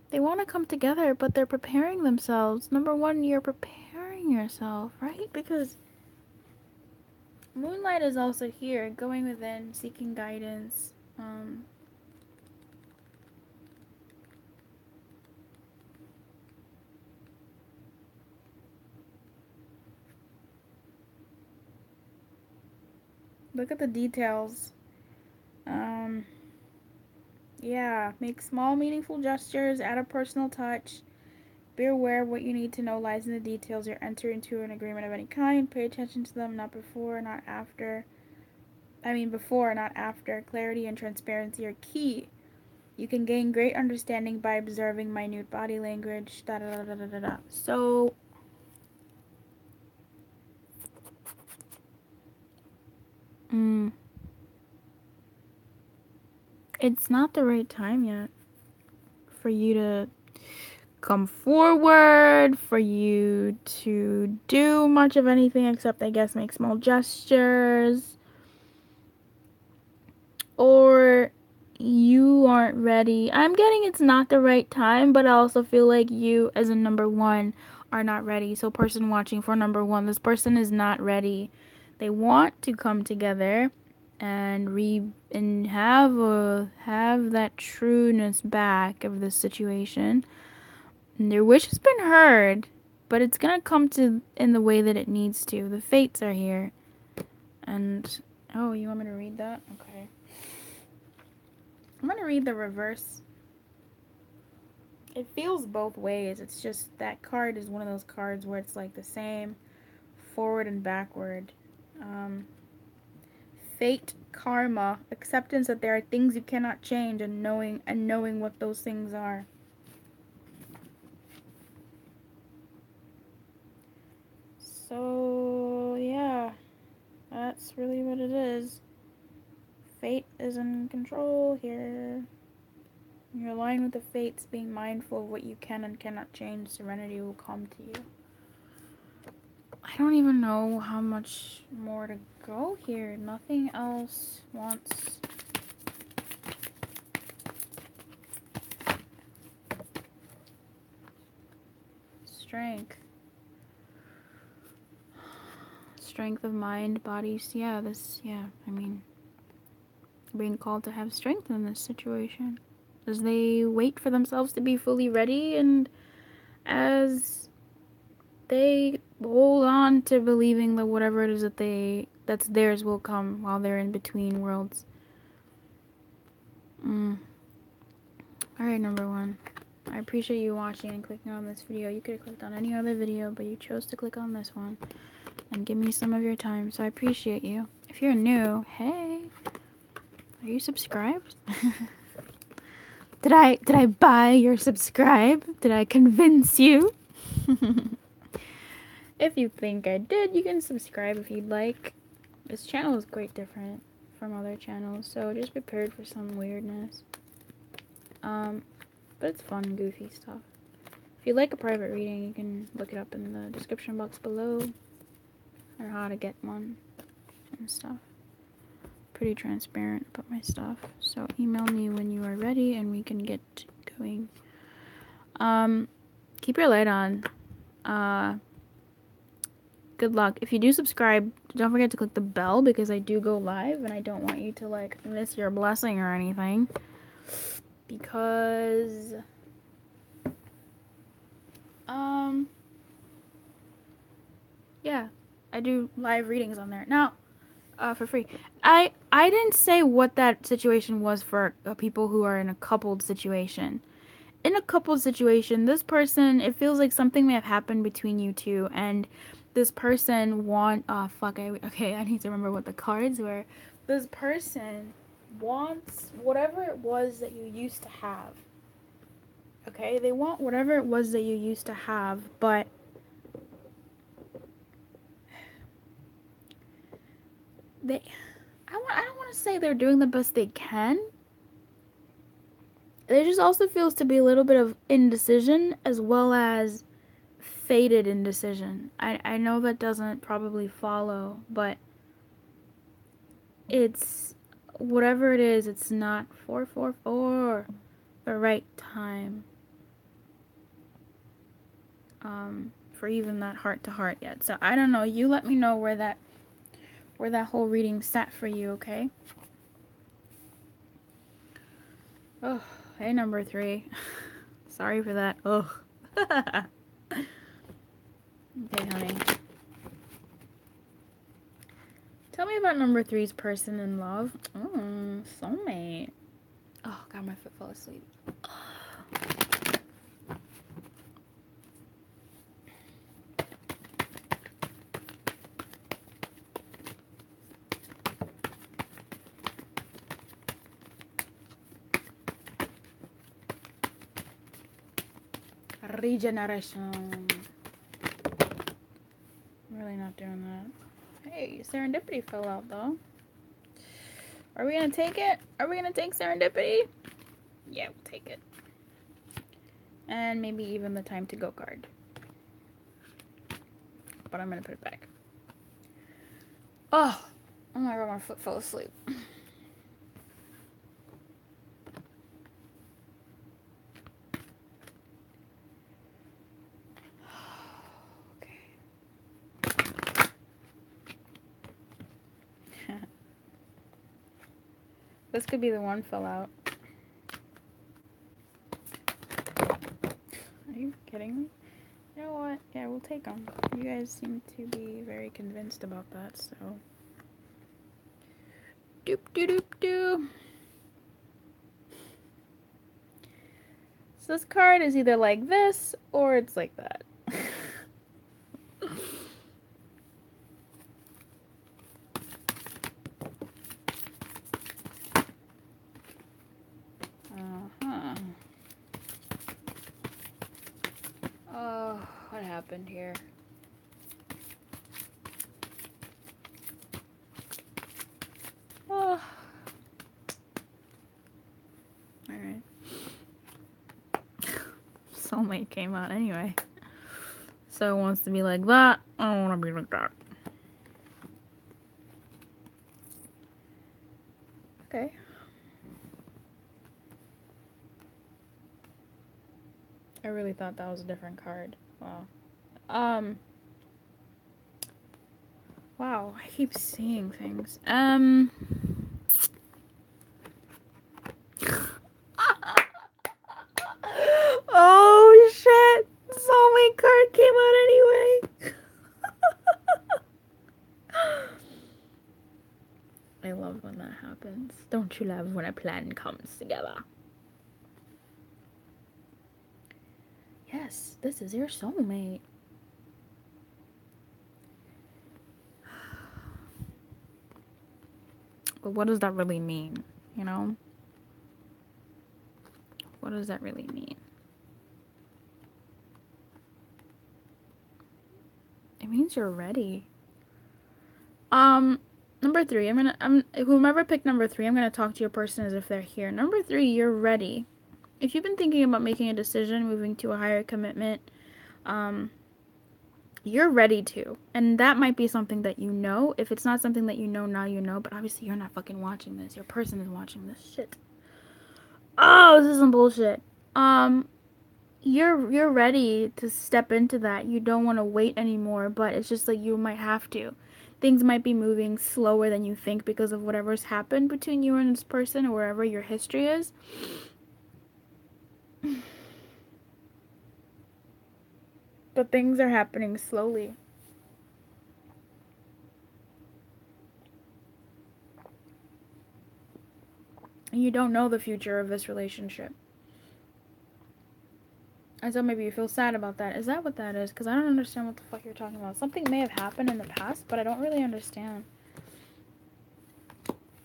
They want to come together, but they're preparing themselves. Number one, you're preparing yourself, right? Because Moonlight is also here, going within, seeking guidance. Look at the details. Yeah, make small, meaningful gestures, add a personal touch. Be aware of what you need to know lies in the details. You're entering into an agreement of any kind. Pay attention to them, not before, not after. before, not after. Clarity and transparency are key. You can gain great understanding by observing minute body language. Da da da da da da. So, it's not the right time yet for you to come forward, for you to do much of anything except, I guess, make small gestures. Or you aren't ready. I'm getting it's not the right time, but I also feel like you, as a number one, are not ready. So, person watching for number one, this person is not ready. They want to come together and have that trueness back of the situation. And their wish has been heard, but it's gonna come to in the way that it needs to. The fates are here, and oh, you want me to read that? Okay. I'm going to read the reverse. It feels both ways. It's just that card is one of those cards where it's like the same forward and backward. Fate, karma, acceptance that there are things you cannot change, and knowing what those things are. So, yeah. That's really what it is. Fate is in control here. You're aligned with the fates, being mindful of what you can and cannot change. Serenity will come to you. I don't even know how much more to go here. Nothing else wants... Strength. Strength of mind, bodies. Yeah, being called to have strength in this situation. As they wait for themselves to be fully ready, and as they hold on to believing that whatever it is that's theirs will come while they're in between worlds. Alright, number one. I appreciate you watching and clicking on this video. You could have clicked on any other video, but you chose to click on this one and give me some of your time, so I appreciate you. If you're new, hey, are you subscribed? Did I buy your subscribe? Did I convince you? If you think I did, you can subscribe if you'd like. This channel is quite different from other channels, so just prepared for some weirdness. But it's fun, goofy stuff. If you'd like a private reading, you can look it up in the description box below, or how to get one and stuff. Pretty transparent about my stuff, so email me when you are ready and we can get going. Keep your light on. Good luck. If you do subscribe, don't forget to click the bell, because I do go live and I don't want you to like miss your blessing or anything, because yeah, I do live readings on there now. For free. I didn't say what that situation was for people who are in a coupled situation. In a coupled situation, this person, it feels like something may have happened between you two, and this person I need to remember what the cards were. This person wants whatever it was that you used to have. Okay? They want whatever it was that you used to have, but I don't want to say they're doing the best they can. There just also feels to be a little bit of indecision, as well as fated indecision. I know that doesn't probably follow, but it's whatever it is, it's not 444 the right time for even that heart to heart yet. So I don't know, you let me know where that whole reading sat for you, okay? Oh, hey, number 3. Sorry for that. Ugh. Okay, honey. Tell me about number 3's person in love. Soulmate. Oh, God, my foot fell asleep. Regeneration. I'm really not doing that. Hey, serendipity fell out though. Are we gonna take it? Are we gonna take serendipity? Yeah, we'll take it. And maybe even the time to go card. But I'm gonna put it back. Oh my god, my foot fell asleep. This could be the one fell out. Are you kidding me? You know what? Yeah, we'll take them. You guys seem to be very convinced about that, so. Doop doop doop doop. So this card is either like this or it's like that. Oh, what happened here? Oh. Alright. Soulmate came out anyway. So it wants to be like that. I don't want to be like that. Okay. I really thought that was a different card. Wow. Wow, I keep seeing things. Oh shit! Soulmate card came out anyway. I love when that happens. Don't you love when a plan comes together? Yes, this is your soulmate. But what does that really mean? You know? What does that really mean? It means you're ready. Number 3, whomever picked number 3, I'm gonna talk to your person as if they're here. Number 3, you're ready. If you've been thinking about making a decision, moving to a higher commitment, you're ready to. And that might be something that you know. If it's not something that you know now, you know. But obviously, you're not fucking watching this. Your person is watching this shit. Oh, this is some bullshit. You're ready to step into that. You don't want to wait anymore, but it's just like you might have to. Things might be moving slower than you think because of whatever's happened between you and this person or wherever your history is. But things are happening slowly. And you don't know the future of this relationship. And so maybe you feel sad about that. Is that what that is? Because I don't understand what the fuck you're talking about. Something may have happened in the past, but I don't really understand.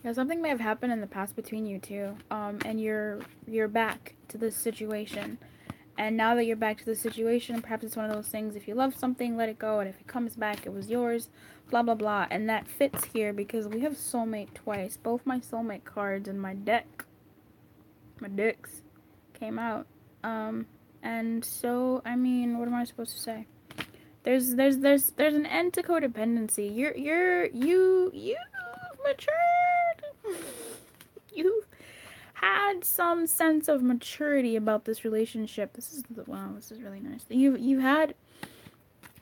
Yeah, something may have happened in the past between you two. And you're back to this situation. And now that you're back to the situation, perhaps it's one of those things, if you love something, let it go. And if it comes back, it was yours. Blah, blah, blah. And that fits here because we have soulmate twice. Both my soulmate cards in my deck, my decks, came out. And so, I mean, what am I supposed to say? There's an end to codependency. You've matured. You've had some sense of maturity about this relationship. Wow, this is really nice. You've had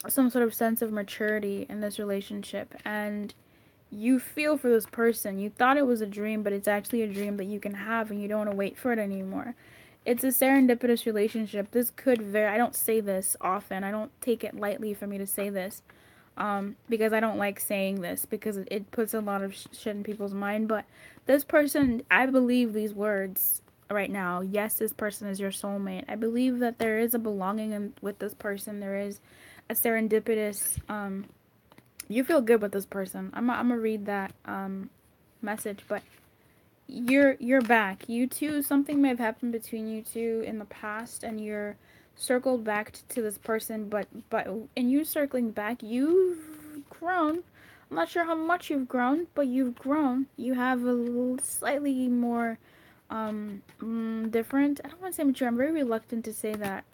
some sort of sense of maturity in this relationship, and you feel for this person. You thought it was a dream, but it's actually a dream that you can have, and you don't want to wait for it anymore. It's a serendipitous relationship. This could I don't say this often. I don't take it lightly for me to say this. Because I don't like saying this. Because it puts a lot of shit in people's mind. But this person, I believe these words right now. Yes, this person is your soulmate. I believe that there is a belonging with this person. There is a serendipitous, you feel good with this person. I'm gonna read that, message. But you're back. You two, something may have happened between you two in the past, and you're circled back to this person, but in you circling back, you've grown. I'm not sure how much you've grown, but you've grown. You have a slightly more different. I don't want to say mature. I'm very reluctant to say that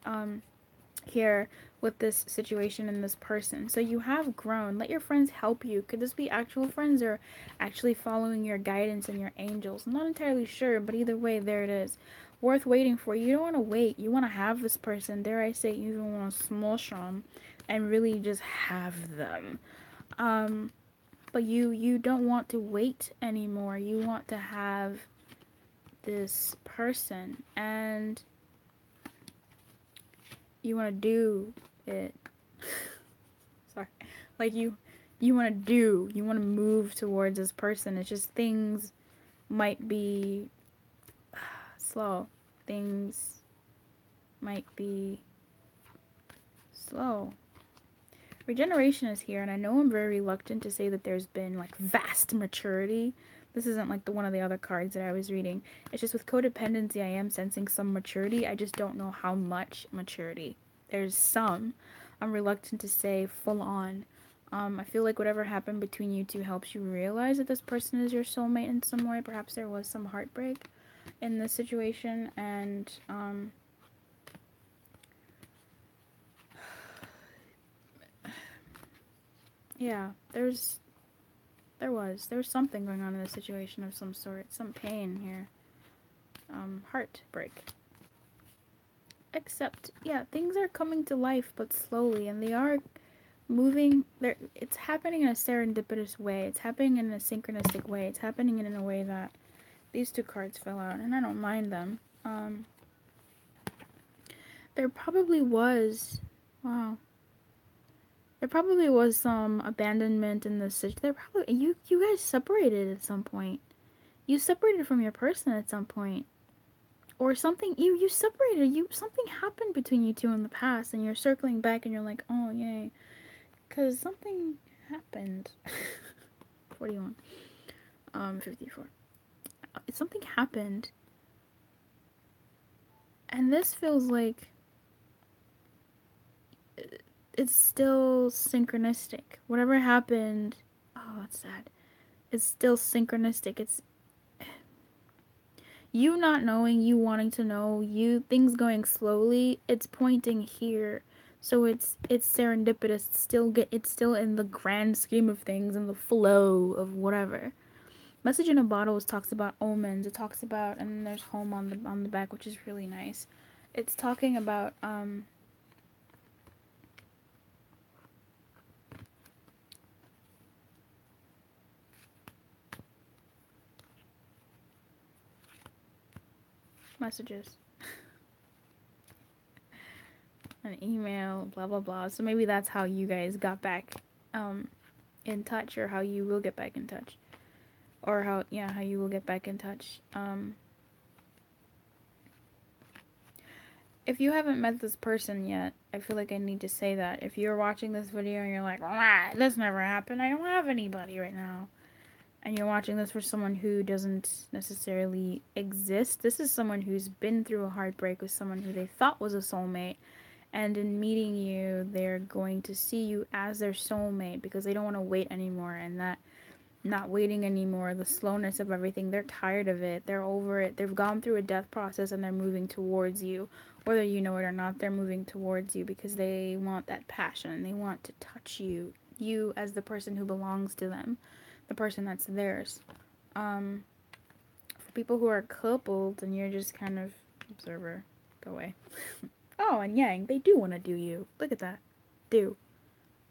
here with this situation and this person. So you have grown. Let your friends help you. Could this be actual friends or actually following your guidance and your angels? I'm not entirely sure, but either way, there it is. Worth waiting for. You don't want to wait. You want to have this person. Dare I say, you even want to smush them and really just have them. But you don't want to wait anymore. You want to have this person, and you want to do it. Sorry. Like you want to move towards this person. It's just things might be slow. Things might be slow. Regeneration is here, and I know I'm very reluctant to say that there's been like vast maturity. This isn't like one of the other cards that I was reading. It's just with codependency, I am sensing some maturity. I just don't know how much maturity. There's some. I'm reluctant to say full on. I feel like whatever happened between you two helps you realize that this person is your soulmate in some way. Perhaps there was some heartbreak in this situation, and yeah, there was something going on in this situation of some sort, some pain here, heartbreak. Except, yeah, things are coming to life, but slowly, and they are moving. It's happening in a serendipitous way. It's happening in a synchronistic way. It's happening in a way that these two cards fell out, and I don't mind them. There probably was, wow. There probably was some abandonment in this situation. There probably you guys separated at some point. You separated from your person at some point. Or something you separated. Something happened between you two in the past, and you're circling back and you're like, "Oh, yay." Cuz something happened. What do you want? 54. Something happened. And this feels like it's still synchronistic. Whatever happened, oh, that's sad. It's still synchronistic. It's you not knowing, you wanting to know, you things going slowly. It's pointing here, so it's serendipitous. It's still in the grand scheme of things, in the flow of whatever. Message in a Bottle talks about omens. It talks about, and then there's home on the back, which is really nice. It's talking about messages, an email, blah blah blah. So maybe that's how you guys got back in touch, or how you will get back in touch, or how you will get back in touch. If you haven't met this person yet, I feel like I need to say that. If you're watching this video and you're like, this never happened, I don't have anybody right now, and you're watching this for someone who doesn't necessarily exist, this is someone who's been through a heartbreak with someone who they thought was a soulmate, and in meeting you, they're going to see you as their soulmate because they don't want to wait anymore, and that not waiting anymore, the slowness of everything, they're tired of it, they're over it, they've gone through a death process, and they're moving towards you. Whether you know it or not, they're moving towards you because they want that passion. They want to touch you as the person who belongs to them, the person that's theirs. For people who are coupled and you're just kind of observer, go away. Oh, and Yang, they do want to do you. Look at that. Do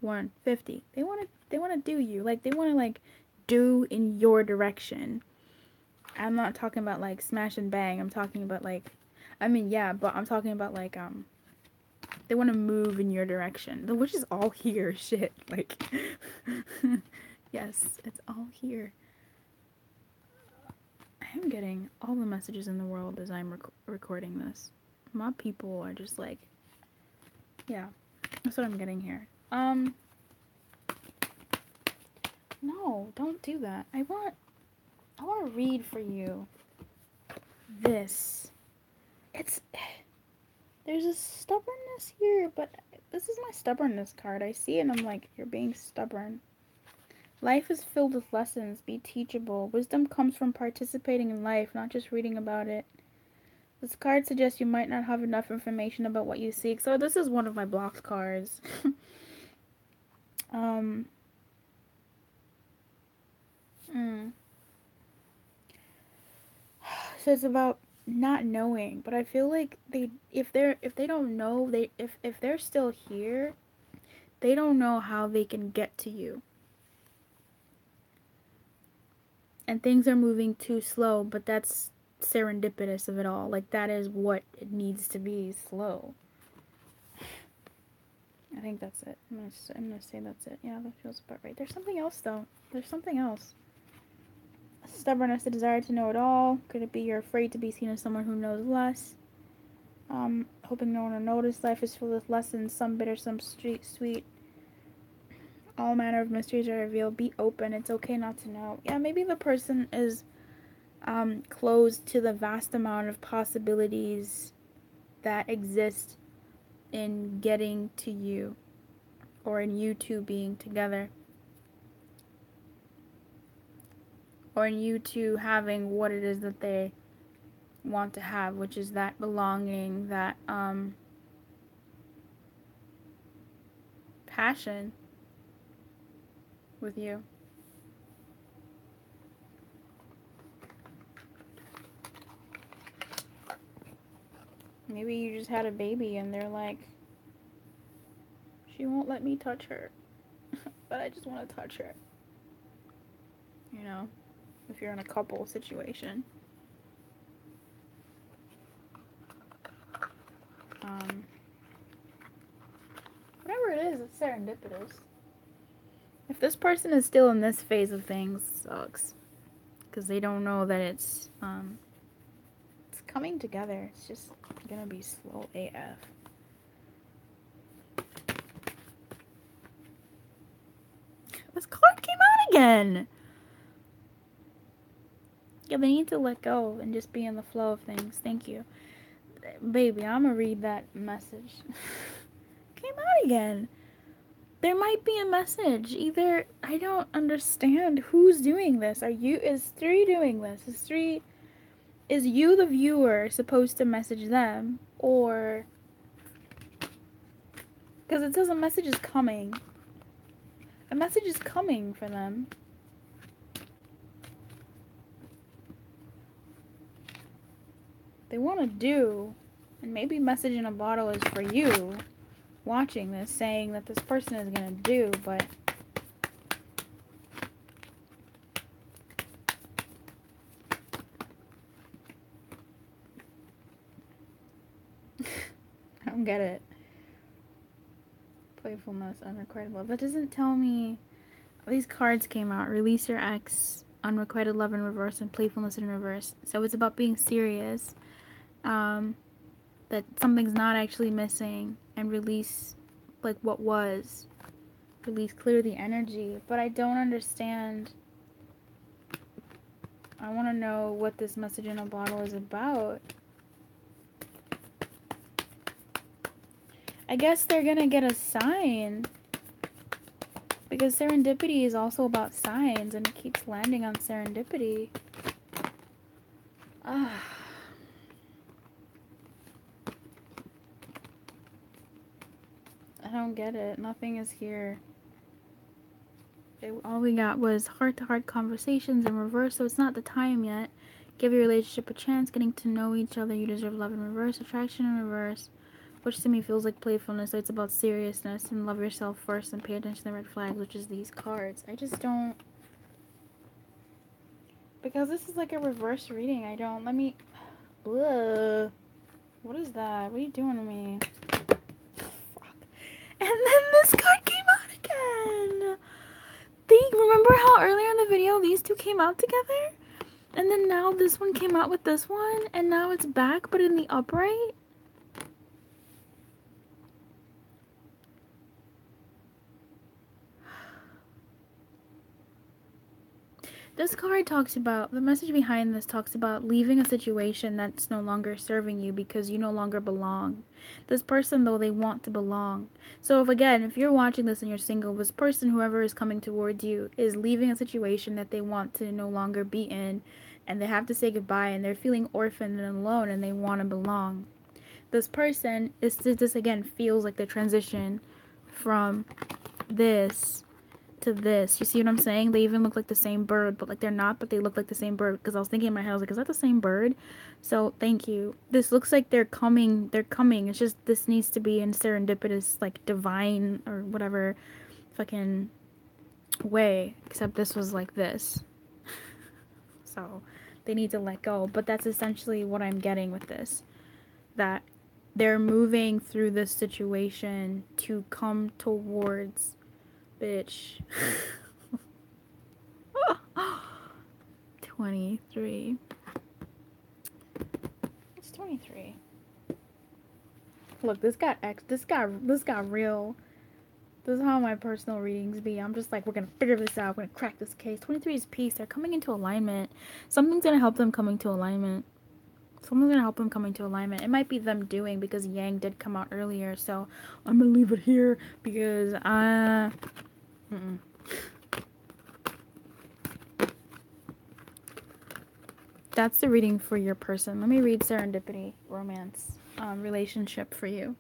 150. They want to do you. Like, they want to like do in your direction. I'm not talking about like smash and bang. I'm talking about like, I mean, yeah, but I'm talking about like they want to move in your direction, which is all here. Shit, like yes, it's all here. I am getting all the messages in the world as I'm recording this. My people are just like, yeah, that's what I'm getting here. No, don't do that. I want to read for you this. There's a stubbornness here, but this is my stubbornness card. I see it and I'm like, you're being stubborn. Life is filled with lessons. Be teachable. Wisdom comes from participating in life, not just reading about it. This card suggests you might not have enough information about what you seek. So this is one of my blocked cards. mm. So it's about not knowing, but I feel like if they don't know, if they're still here, they don't know how they can get to you. And things are moving too slow, but that's serendipitous of it all. Like, that is what it needs to be, slow. I think that's it. I'm gonna say that's it. Yeah, that feels about right. There's something else, though. There's something else. Stubbornness, the desire to know it all. Could it be you're afraid to be seen as someone who knows less? Hoping no one will notice. Life is full of lessons, some bitter, some sweet. All manner of mysteries are revealed. Be open. It's okay not to know. Yeah, maybe the person is closed to the vast amount of possibilities that exist in getting to you, or in you two being together, or in you two having what it is that they want to have, which is that belonging, that passion with you. Maybe you just had a baby and they're like, she won't let me touch her, but I just want to touch her. You know, if you're in a couple situation. Whatever it is, it's serendipitous. If this person is still in this phase of things, it sucks. Because they don't know that it's coming together. It's just gonna be slow AF. This card came out again! Yeah, they need to let go and just be in the flow of things. Thank you. Baby, I'm gonna read that message. Came out again. There might be a message. Either, I don't understand who's doing this. Is 3 doing this? Is you, the viewer, supposed to message them? Or, because it says a message is coming. A message is coming for them. They want to do, and maybe message in a bottle is for you watching this, saying that this person is going to do, but I don't get it. Playfulness, unrequited love. That doesn't tell me. These cards came out. Release your ex, unrequited love in reverse, and playfulness in reverse. So it's about being serious. That something's not actually missing, and release, like, what was. Release, clear the energy. But I don't understand. I want to know what this message in a bottle is about. I guess they're gonna get a sign. Because serendipity is also about signs, and it keeps landing on serendipity. I don't get it. Nothing is here. All we got was heart-to-heart conversations in reverse, so it's not the time yet. Give your relationship a chance, getting to know each other. You deserve love in reverse, attraction in reverse, which to me feels like playfulness. So it's about seriousness, and love yourself first and pay attention to the red flags, which is these cards. I just don't... Because this is like a reverse reading, I don't... Let me... Blah. What is that? What are you doing to me? Fuck. And then this card came out again! Remember how earlier in the video these two came out together? And then now this one came out with this one, and now it's back but in the upright? This card talks about, the message behind this talks about leaving a situation that's no longer serving you because you no longer belong. This person, though, they want to belong. So if you're watching this and you're single, this person, whoever is coming towards you, is leaving a situation that they want to no longer be in, and they have to say goodbye, and they're feeling orphaned and alone, and they want to belong. This person, this again feels like the transition from this to this. You see what I'm saying? They even look like the same bird, but like they're not, but they look like the same bird. Because I was thinking in my head, I was like, is that the same bird? So thank you. This looks like they're coming. It's just, this needs to be in serendipitous, like divine or whatever fucking way. Except this was like this. So they need to let go. But that's essentially what I'm getting with this. That they're moving through this situation to come towards, bitch. 23. It's 23. Look, this got real. This is how my personal readings be. I'm just like, we're gonna figure this out. We're gonna crack this case. 23 is peace. They're coming into alignment. Something's gonna help them coming to alignment. Someone's gonna help them coming to alignment. It might be them doing, because Yang did come out earlier. So I'm gonna leave it here because that's the reading for your person. Let me read serendipity, romance, relationship for you.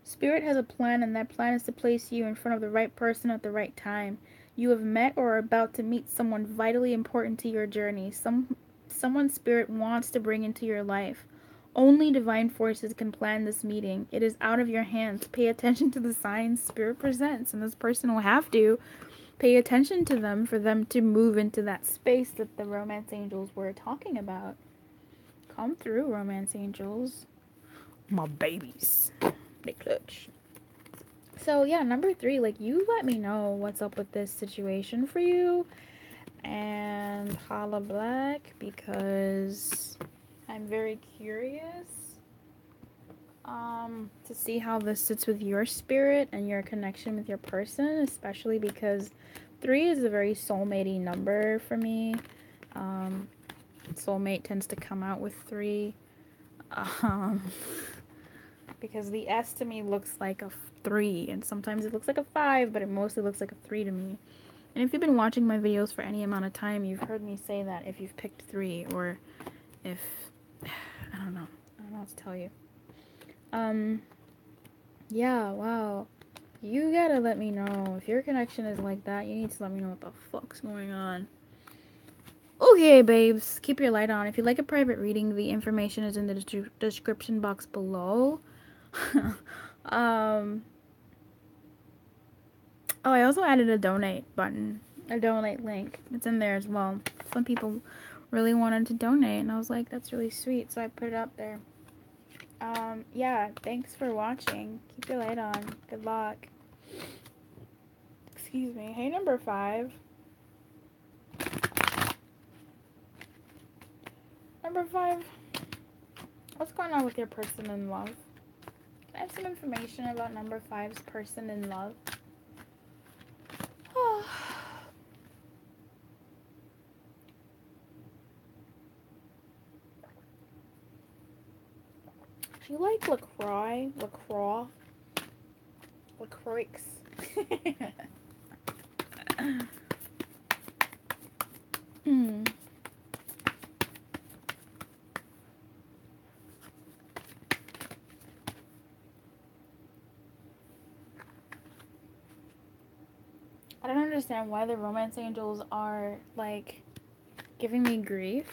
Spirit has a plan, and that plan is to place you in front of the right person at the right time. You have met or are about to meet someone vitally important to your journey. Someone Spirit wants to bring into your life. Only divine forces can plan this meeting. It is out of your hands. Pay attention to the signs Spirit presents, and this person will have to pay attention to them for them to move into that space that the romance angels were talking about. Come through, romance angels. My babies. They clutch. So yeah, number 3, like, you let me know what's up with this situation for you, and holla black, because I'm very curious to see how this sits with your spirit and your connection with your person, especially because 3 is a very soulmate-y number for me. Soulmate tends to come out with 3. Because the S to me looks like a 3, and sometimes it looks like a 5, but it mostly looks like a 3 to me. And if you've been watching my videos for any amount of time, you've heard me say that if you've picked 3, or if, I don't know what to tell you. Yeah, wow. You gotta let me know. If your connection is like that, you need to let me know what the fuck's going on. Okay, babes, keep your light on. If you'd like a private reading, the information is in the description box below. Oh, I also added a donate button, a donate link. It's in there as well. Some people really wanted to donate, and I was like, that's really sweet, so I put it up there. Yeah, thanks for watching. Keep your light on. Good luck. Excuse me. Hey, number 5. Number 5, what's going on with your person in love? Can I have some information about number 5's person in love? Do you like LaCroix? LaCroix? I don't understand why the romance angels are, like, giving me grief.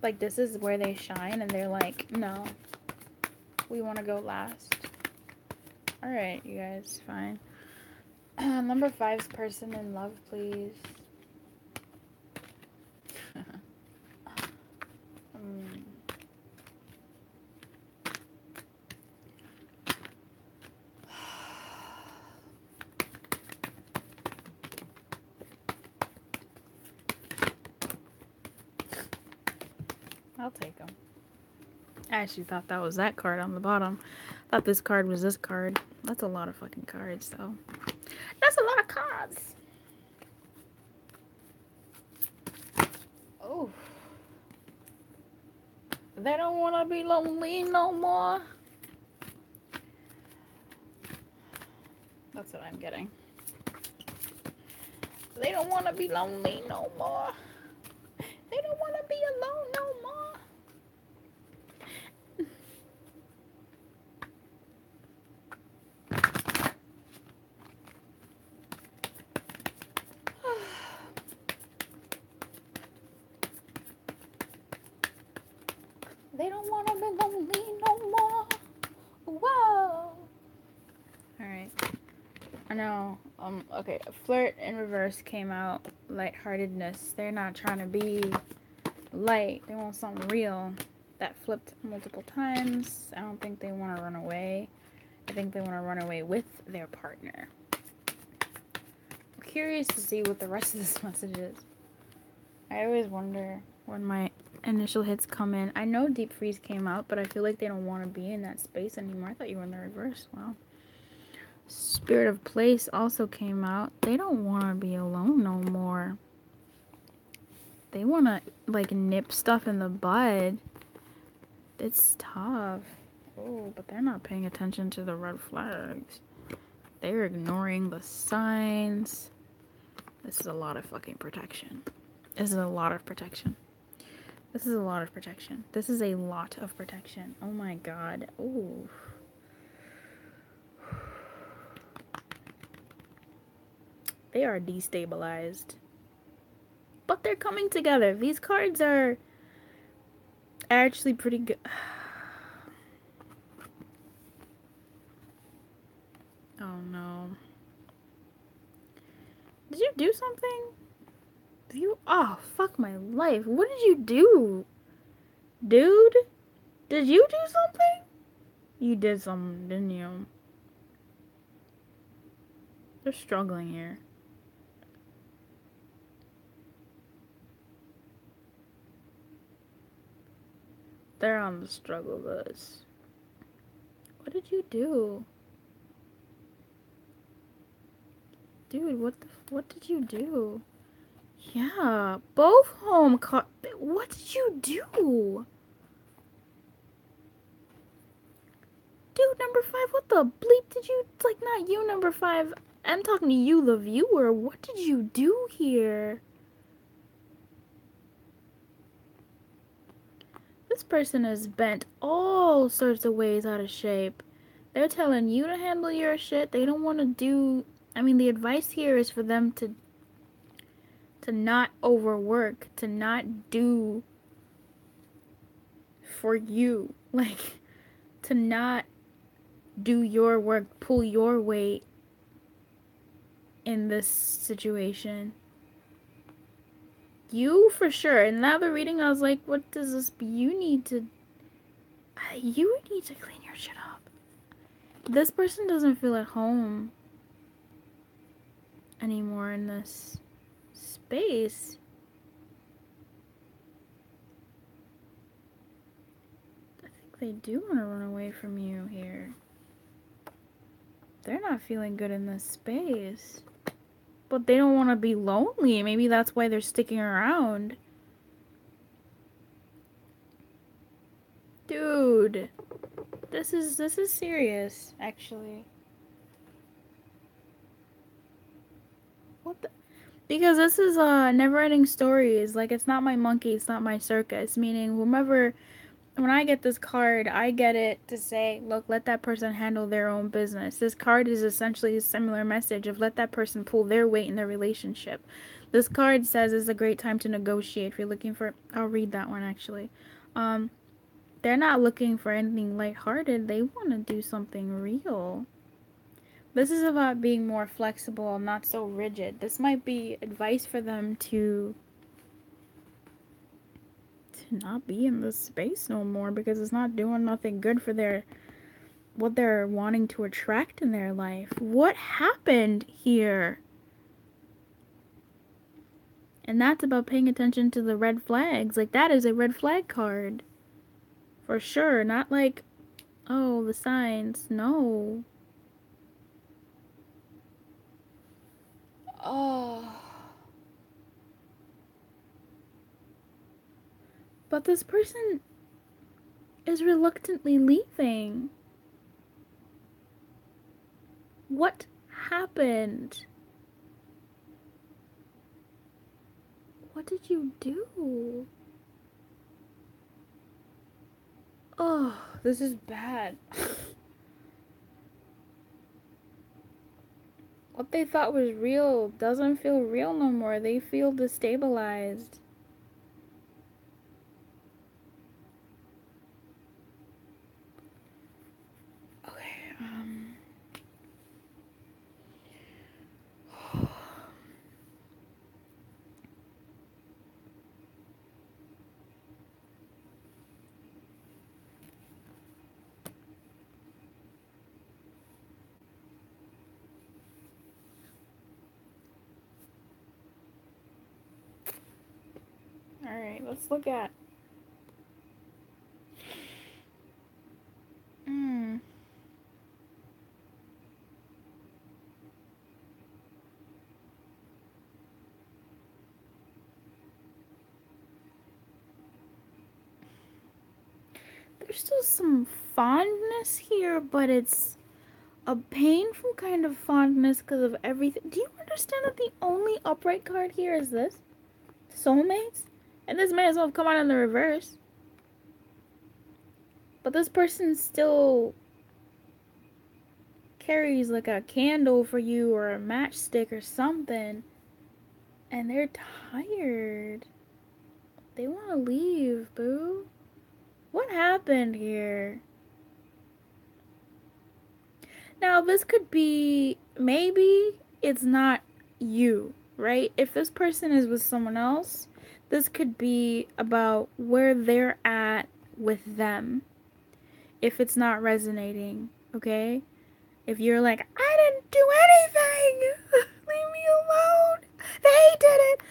Like, this is where they shine, and they're like, no, we want to go last. Alright, you guys, fine. Number 5's person in love, please. I'll take them. I actually thought that was that card on the bottom. I thought this card was this card. That's a lot of fucking cards, though. That's a lot of cards. Oh. They don't want to be lonely no more. That's what I'm getting. They don't want to be lonely no more. They don't want to be alone no more. They don't want to be lonely no more. Whoa. Alright. I know. Okay. Flirt in reverse came out. Lightheartedness. They're not trying to be light. They want something real. That flipped multiple times. I don't think they want to run away. I think they want to run away with their partner. I'm curious to see what the rest of this message is. I always wonder when my initial hits come in. I know Deep Freeze came out, but I feel like they don't want to be in that space anymore. I thought you were in the reverse. Wow. Spirit of Place also came out. They don't want to be alone no more. They want to, like, nip stuff in the bud. It's tough. Oh, but they're not paying attention to the red flags. They're ignoring the signs. This is a lot of fucking protection. This is a lot of protection. This is a lot of protection. This is a lot of protection. Oh my god. Ooh. They are destabilized. But they're coming together. These cards are actually pretty good. Oh no. Did you do something? Oh, fuck my life. What did you do? Dude? Did you do something? You did something, didn't you? They're struggling here. They're on the struggle bus. What did you do? Dude, what did you do? Yeah, both home cards. What did you do? Dude, number 5, what the bleep did you, like, not you, number 5. I'm talking to you, the viewer. What did you do here? This person is bent all sorts of ways out of shape. They're telling you to handle your shit. They don't want to do... I mean, the advice here is for them to not overwork, to not do for you. Like, to not do your work, pull your weight in this situation. You, for sure. And now the reading, I was like, what does this... You need to clean your shit up. This person doesn't feel at home anymore in this space. I think they do want to run away from you here. They're not feeling good in this space. But they don't want to be lonely. Maybe that's why they're sticking around. Dude. This is serious, actually. What the... Because this is never-ending stories. Like, it's not my monkey, it's not my circus. Meaning, whomever... When I get this card, I get it to say, look, let that person handle their own business. This card is essentially a similar message of let that person pull their weight in their relationship. This card says it's a great time to negotiate. If you're looking for... I'll read that one, actually. They're not looking for anything lighthearted. They want to do something real. This is about being more flexible, not so rigid. This might be advice for them to not be in this space no more because it's not doing nothing good for what they're wanting to attract in their life. What happened here? And that's about paying attention to the red flags. Like, that is a red flag card. For sure. Not like, oh, the signs. No. Oh. But this person is reluctantly leaving. What happened? What did you do? Oh, this is bad. What they thought was real doesn't feel real no more. They feel destabilized. Okay, Alright, let's look at... There's still some fondness here, but it's a painful kind of fondness because of everything. Do you understand that the only upright card here is this? Soulmates? And this may as well have come out in the reverse. But this person still carries like a candle for you or a matchstick or something. And they're tired. They want to leave, boo. What happened here? Now, this could be, maybe it's not you, right? If this person is with someone else, this could be about where they're at with them. If it's not resonating, okay? If you're like, I didn't do anything! Leave me alone! They did it!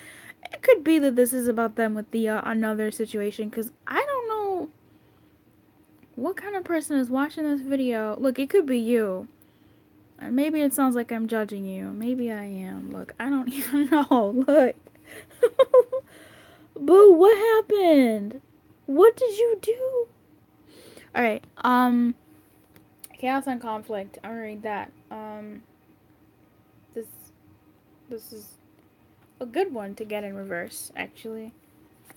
It could be that this is about them with the another situation, because I don't know what kind of person is watching this video. Look, it could be you. Maybe it sounds like I'm judging you. Maybe I am. Look, I don't even know. Look. Boo, what happened? What did you do? Alright, Chaos and Conflict. I'm gonna read that. This is a good one to get in reverse, actually.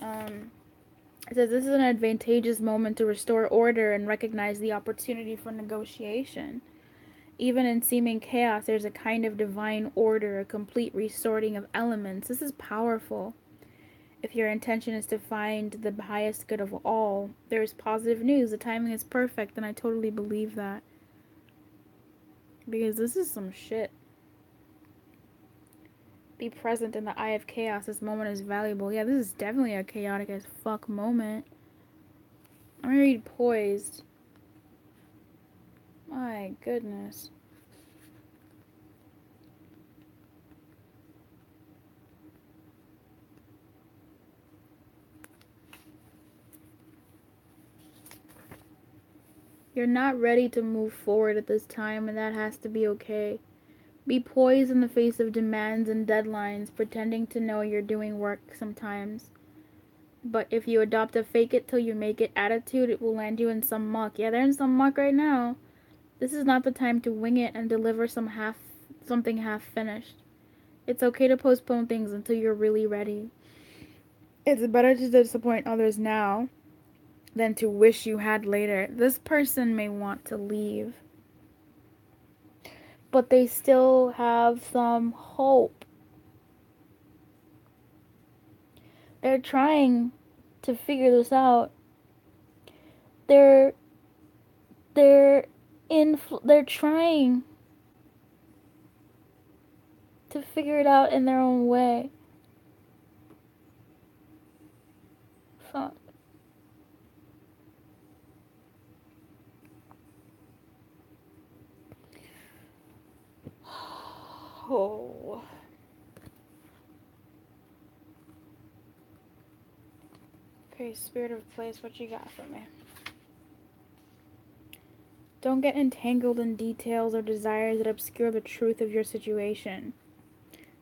It says, this is an advantageous moment to restore order and recognize the opportunity for negotiation. Even in seeming chaos, there's a kind of divine order, a complete resorting of elements. This is powerful. If your intention is to find the highest good of all, there is positive news. The timing is perfect, and I totally believe that. Because this is some shit. Be present in the eye of chaos. This moment is valuable. Yeah, this is definitely a chaotic as fuck moment. I'm gonna read Poised. My goodness. You're not ready to move forward at this time, and that has to be okay. Be poised in the face of demands and deadlines, pretending to know you're doing work sometimes. But if you adopt a fake it till you make it attitude, it will land you in some muck. Yeah, they're in some muck right now. This is not the time to wing it and deliver something half finished. It's okay to postpone things until you're really ready. It's better to disappoint others now than to wish you had later. This person may want to leave, but they still have some hope. They're trying to figure this out. They're trying to figure it out in their own way. Fuck. Oh. Okay, Spirit of Place, what you got for me? Don't get entangled in details or desires that obscure the truth of your situation.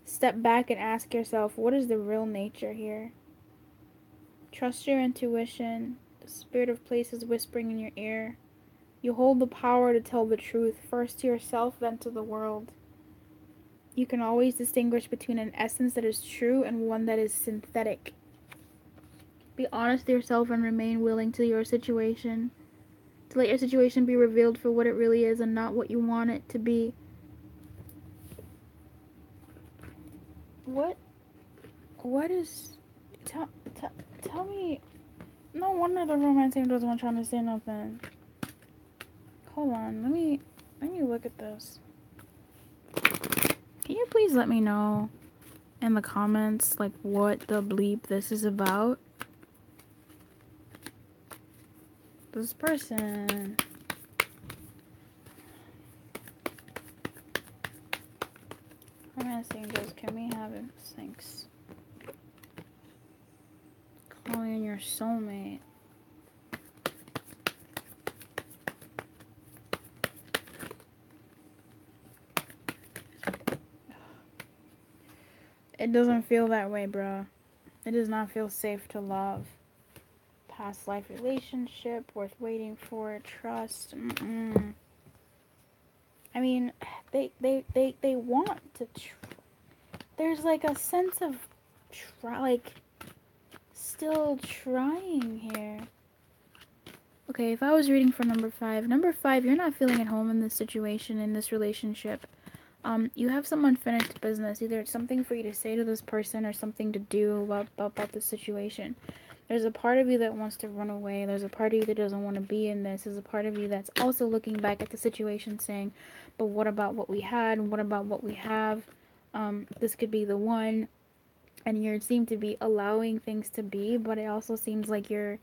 Step back and ask yourself, what is the real nature here? Trust your intuition. The spirit of places whispering in your ear. You hold the power to tell the truth, first to yourself, then to the world. You can always distinguish between an essence that is true and one that is synthetic. Be honest with yourself and remain willing to your situation. To let your situation be revealed for what it really is and not what you want it to be. What is... Tell me... No wonder the romance angel doesn't want trying to say nothing. Hold on, let me look at this. Can you please let me know in the comments, like, what the bleep this is about? This person... Romance angels, can we have it? Thanks. Calling your soulmate. It doesn't feel that way, bro. It does not feel safe to love. Past life relationship, worth waiting for, trust. I mean, they want to. There's like a sense of still trying here. Okay, if I was reading for number 5, you're not feeling at home in this situation, in this relationship. You have some unfinished business. Either it's something for you to say to this person or something to do about the situation. There's a part of you that wants to run away. There's a part of you that doesn't want to be in this. There's a part of you that's also looking back at the situation saying, but what about what we had? What about what we have? This could be the one. And you seem to be allowing things to be, but it also seems like you're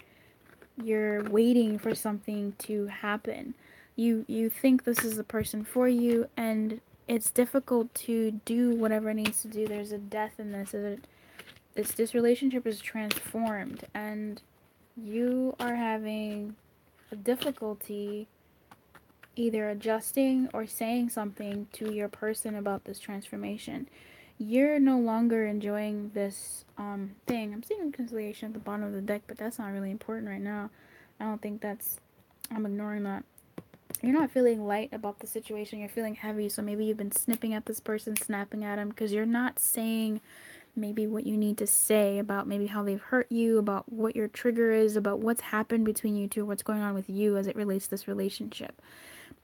waiting for something to happen. You think this is the person for you, and it's difficult to do whatever it needs to do. There's a death in this. This relationship is transformed, and you are having a difficulty either adjusting or saying something to your person about this transformation. You're no longer enjoying this thing. I'm seeing reconciliation at the bottom of the deck, but that's not really important right now. I don't think that's... I'm ignoring that. You're not feeling light about the situation. You're feeling heavy, so maybe you've been snipping at this person, snapping at him, because you're not saying maybe what you need to say about maybe how they've hurt you, about what your trigger is, about what's happened between you two, what's going on with you as it relates to this relationship.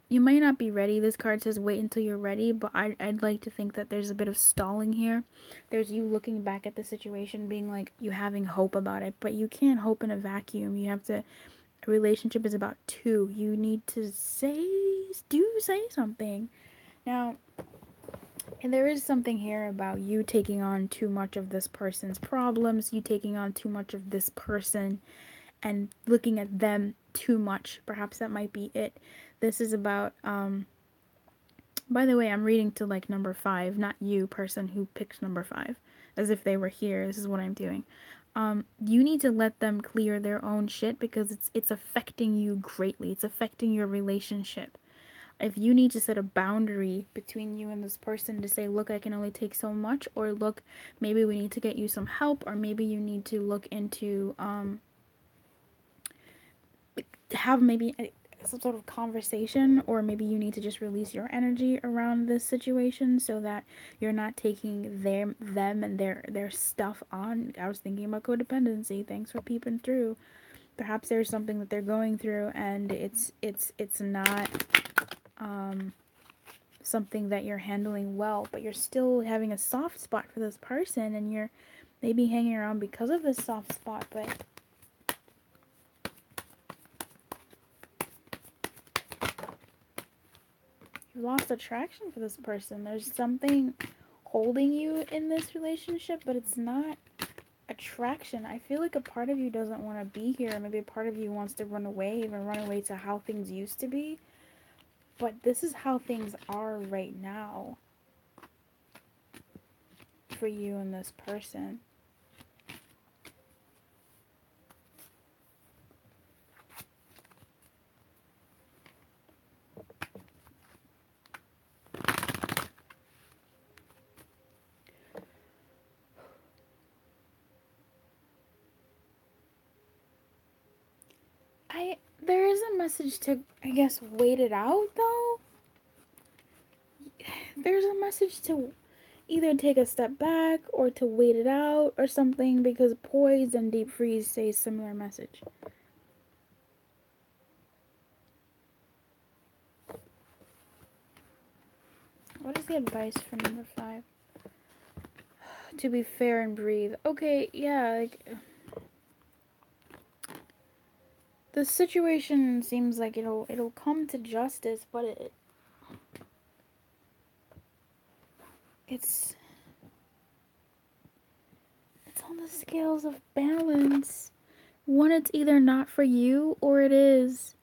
You might not be ready. This card says wait until you're ready, but I'd like to think that there's a bit of stalling here. There's you looking back at the situation, being like, you having hope about it, but you can't hope in a vacuum. You have to... A relationship is about two. You need to say something. Now, and there is something here about you taking on too much of this person's problems, you taking on too much of this person, and looking at them too much. Perhaps that might be it. This is about, by the way, I'm reading to like number 5, not you, person who picked number 5, as if they were here. This is what I'm doing. You need to let them clear their own shit, because it's affecting you greatly. It's affecting your relationship. If you need to set a boundary between you and this person to say, look, I can only take so much, or look, maybe we need to get you some help, or maybe you need to look into, have maybe some sort of conversation, or maybe you need to just release your energy around this situation so that you're not taking them and their stuff on. I was thinking about codependency. Thanks for peeping through. Perhaps there's something that they're going through, and it's not something that you're handling well, but you're still having a soft spot for this person, and you're maybe hanging around because of this soft spot, but you lost attraction for this person. There's something holding you in this relationship, but it's not attraction. I feel like a part of you doesn't want to be here. Maybe a part of you wants to run away, even run away to how things used to be. But this is how things are right now for you and this person. there is a message to, I guess, wait it out, though. There's a message to either take a step back or to wait it out or something, because poised and deep freeze say similar message. What is the advice for number 5? To be fair and breathe. Okay, yeah, like, the situation seems like it'll come to justice, but it's on the scales of balance. One, it's either not for you or it is.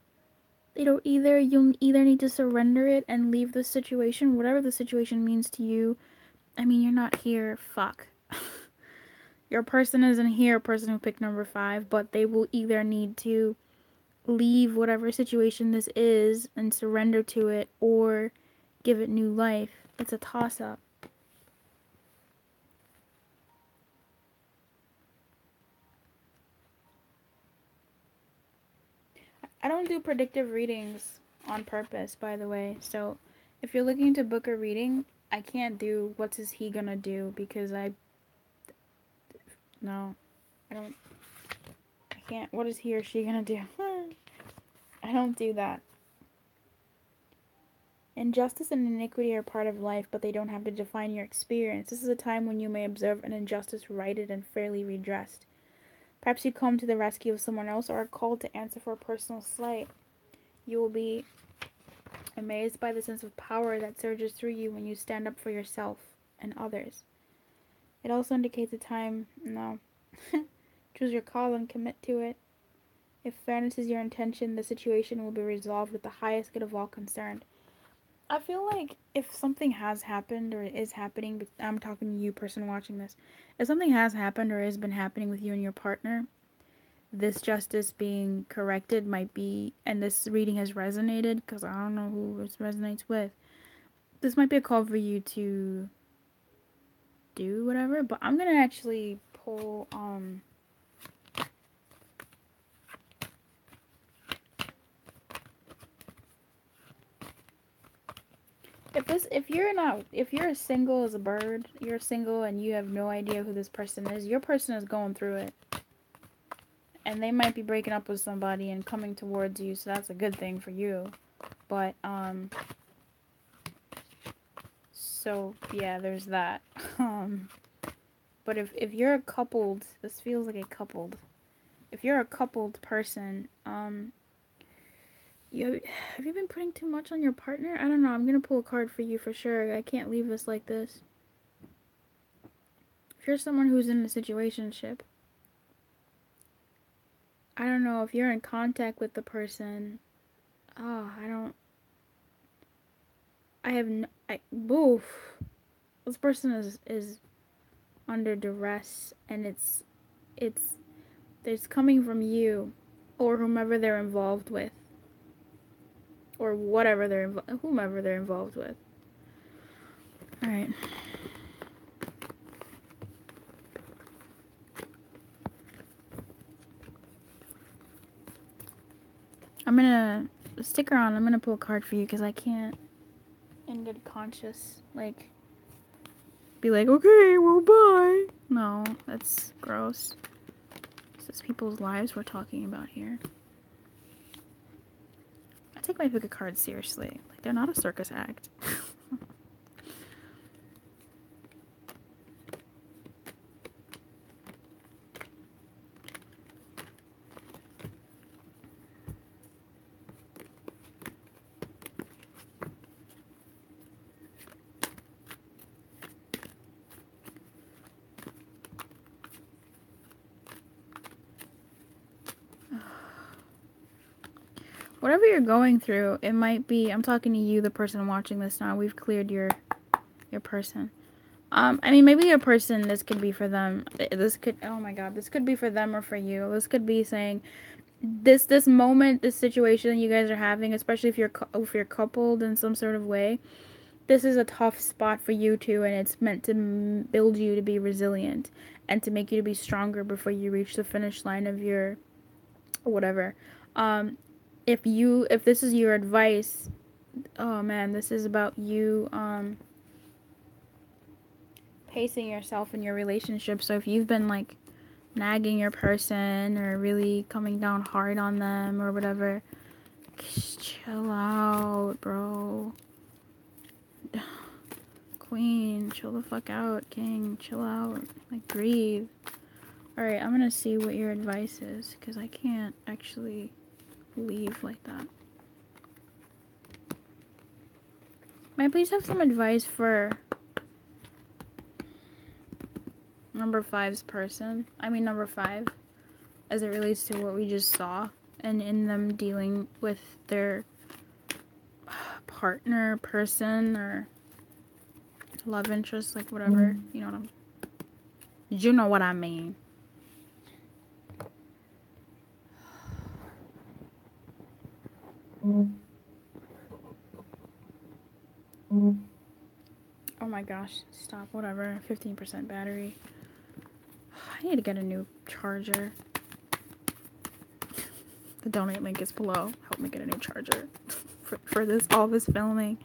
You'll either need to surrender it and leave the situation, whatever the situation means to you. I mean, you're not here, fuck. Your person isn't here, person who picked number 5, but they will either need to leave whatever situation this is and surrender to it, or give it new life. It's a toss-up. I don't do predictive readings on purpose, by the way. So if you're looking to book a reading, I can't do what is he gonna do, because I can't. What is he or she gonna do? I don't do that. Injustice and iniquity are part of life, but they don't have to define your experience. This is a time when you may observe an injustice righted and fairly redressed. Perhaps you come to the rescue of someone else or are called to answer for a personal slight. You will be amazed by the sense of power that surges through you when you stand up for yourself and others. It also indicates a time, choose your call and commit to it. If fairness is your intention, the situation will be resolved with the highest good of all concerned. I feel like if something has happened or is happening, but I'm talking to you, person watching this, if something has happened or has been happening with you and your partner, this justice being corrected might be, and this reading has resonated, because I don't know who this resonates with, this might be a call for you to do whatever, but I'm going to actually pull, if you're single as a bird, you're single and you have no idea who this person is, your person is going through it. And they might be breaking up with somebody and coming towards you, so that's a good thing for you. But, so, yeah, there's that. But if you're a coupled, this feels like a coupled. If you're a coupled person, have you been putting too much on your partner? I don't know, I'm gonna pull a card for you for sure. I can't leave this like this. If you're someone who's in a situationship, I don't know, if you're in contact with the person, this person is under duress, and it's coming from you, or whomever they're involved with, or whomever they're involved with. Alright. I'm gonna stick around. I'm gonna pull a card for you, because I can't, in good conscience, like, be like, okay, well, bye. No, that's gross. This is people's lives we're talking about here. I take my pick of cards seriously. Like, they're not a circus act. Whatever you're going through, it might be, I'm talking to you, the person watching this now. We've cleared your person. I mean, maybe your person, this could be for them. This could be for them or for you. This could be saying, this moment, this situation you guys are having, especially if you're coupled in some sort of way, this is a tough spot for you two, and it's meant to build you to be resilient and to make you to be stronger before you reach the finish line of your whatever. if this is your advice, oh man, this is about you pacing yourself in your relationship. So if you've been like nagging your person or really coming down hard on them or whatever, just chill out, bro. Queen, chill the fuck out. King, chill out. Like, breathe. Alright, I'm gonna see what your advice is, because I can't actually leave like that. May I please have some advice for number 5's person? I mean number 5, as it relates to what we just saw, and in them dealing with their partner, person, or love interest, like whatever. You know what I'm... You know what I mean. Oh my gosh, stop, whatever. 15% battery. I need to get a new charger. The donate link is below. Help me get a new charger for this, all this filming.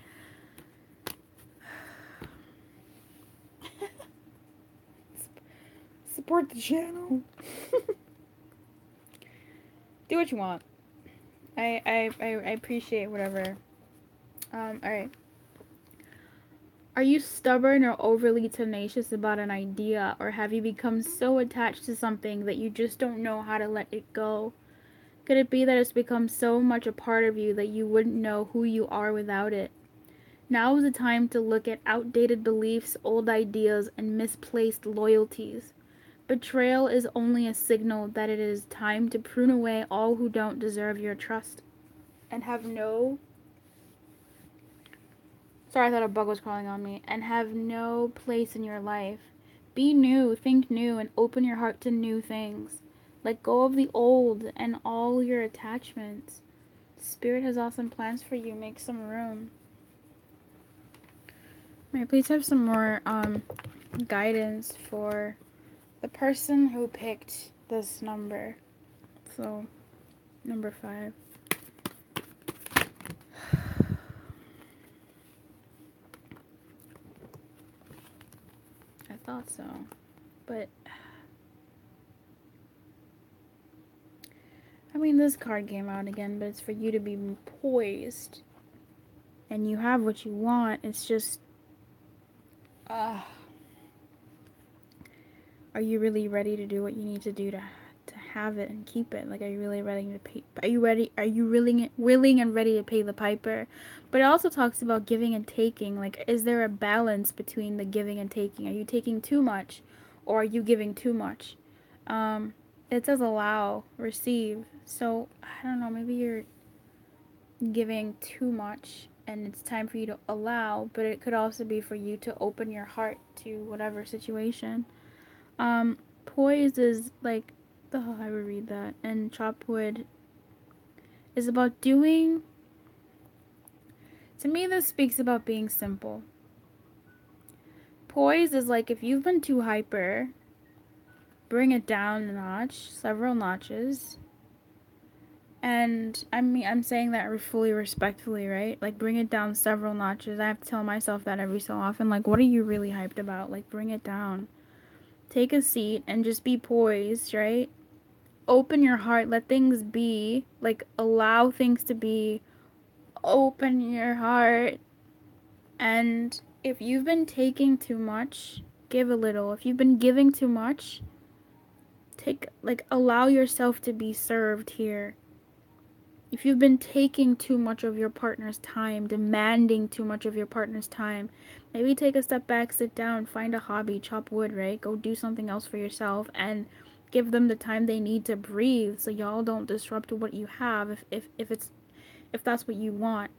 Support the channel. Do what you want. I appreciate whatever. Alright. Are you stubborn or overly tenacious about an idea, or have you become so attached to something that you just don't know how to let it go? Could it be that it's become so much a part of you that you wouldn't know who you are without it? Now is the time to look at outdated beliefs, old ideas, and misplaced loyalties. Betrayal is only a signal that it is time to prune away all who don't deserve your trust and have no... Sorry, I thought a bug was crawling on me. And have no place in your life. Be new, think new, and open your heart to new things. Let go of the old and all your attachments. Spirit has awesome plans for you. Make some room. May I please have some more guidance for the person who picked this number? So, number 5. I thought so, but I mean, this card came out again, but it's for you to be poised, and you have what you want. It's just, are you really ready to do what you need to do to have it and keep it? Like, are you really ready to pay? Are you really willing and ready to pay the piper? But it also talks about giving and taking. Like, is there a balance between the giving and taking? Are you taking too much, or are you giving too much? It says allow, receive. So I don't know. Maybe you're giving too much, and it's time for you to allow. But it could also be for you to open your heart to whatever situation. Poise is like, oh, I would read that. And chopped wood is about doing. To me, this speaks about being simple. Poise is like, if you've been too hyper, bring it down a notch, several notches. And I mean, I'm saying that fully respectfully, right? Like, bring it down several notches. I have to tell myself that every so often. Like, what are you really hyped about? Like, bring it down. Take a seat and just be poised, right? Open your heart. Let things be. Like, allow things to be. Open your heart. And if you've been taking too much, give a little. If you've been giving too much, allow yourself to be served here. If you've been taking too much of your partner's time, demanding too much of your partner's time, maybe take a step back, sit down, find a hobby, chop wood, right? Go do something else for yourself and give them the time they need to breathe, so y'all don't disrupt what you have if that's what you want.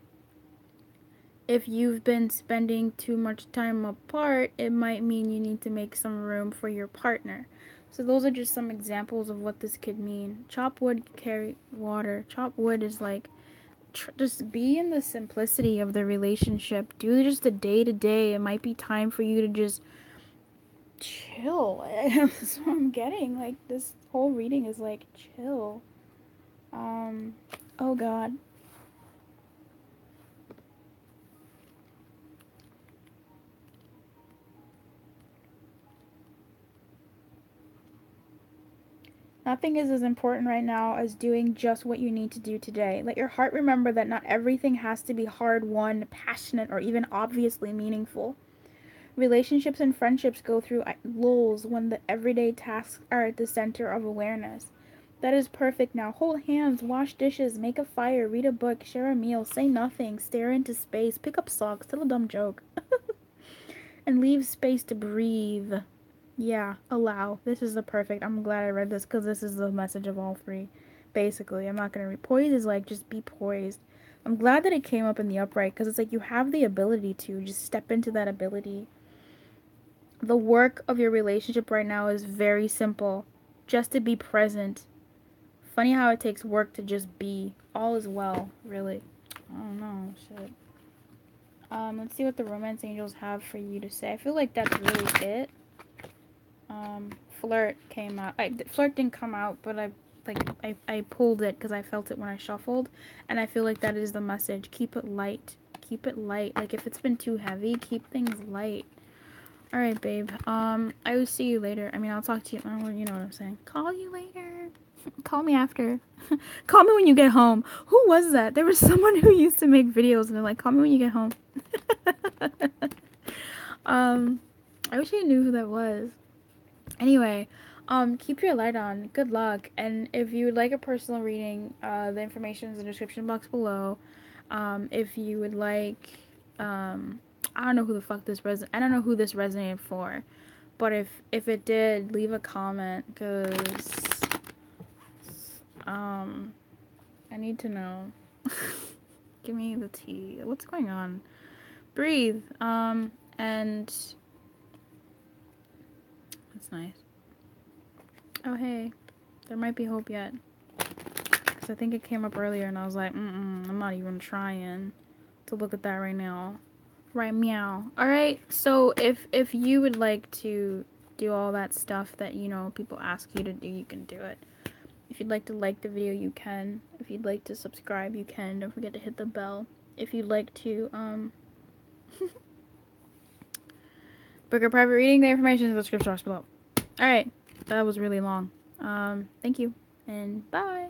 If you've been spending too much time apart, it might mean you need to make some room for your partner. So those are just some examples of what this could mean. Chop wood, carry water. Chop wood is like, just be in the simplicity of the relationship. Do just the day-to-day. It might be time for you to just chill. That's what I'm getting. Like, this whole reading is like, chill. Oh God. Nothing is as important right now as doing just what you need to do today. Let your heart remember that not everything has to be hard won, passionate, or even obviously meaningful. Relationships and friendships go through lulls when the everyday tasks are at the center of awareness. That is perfect now. Hold hands, wash dishes, make a fire, read a book, share a meal, say nothing, stare into space, pick up socks, tell a dumb joke, and leave space to breathe. Yeah, allow. This is the perfect. I'm glad I read this because this is the message of all three. Basically, I'm not going to read. Poise is like, just be poised. I'm glad that it came up in the upright because it's like you have the ability to just step into that ability. The work of your relationship right now is very simple. Just to be present. Funny how it takes work to just be. All is well, really. I don't know, shit. Let's see what the romance angels have for you to say. I feel like that's really it. Flirt came out. Flirt didn't come out, but I pulled it because I felt it when I shuffled, and I feel like that is the message. Keep it light. Keep it light. Like if it's been too heavy, keep things light. All right, babe. I will see you later. I mean, I'll talk to you. You know what I'm saying. Call you later. Call me after. Call me when you get home. Who was that? There was someone who used to make videos and they're like, call me when you get home. I wish I knew who that was. Anyway, keep your light on. Good luck. And if you would like a personal reading, the information is in the description box below. If you would like, I don't know who the fuck this I don't know who this resonated for, but if it did, leave a comment, because, I need to know. Give me the tea. What's going on? Breathe. And that's nice. Oh, hey. There might be hope yet. Because I think it came up earlier and I was like, I'm not even trying to look at that right now. Right, meow. Alright, so if you would like to do all that stuff that, you know, people ask you to do, you can do it. If you'd like to like the video, you can. If you'd like to subscribe, you can. Don't forget to hit the bell. If you'd like to, book a private reading, the information is in the description box below. Alright, that was really long. Thank you, and bye!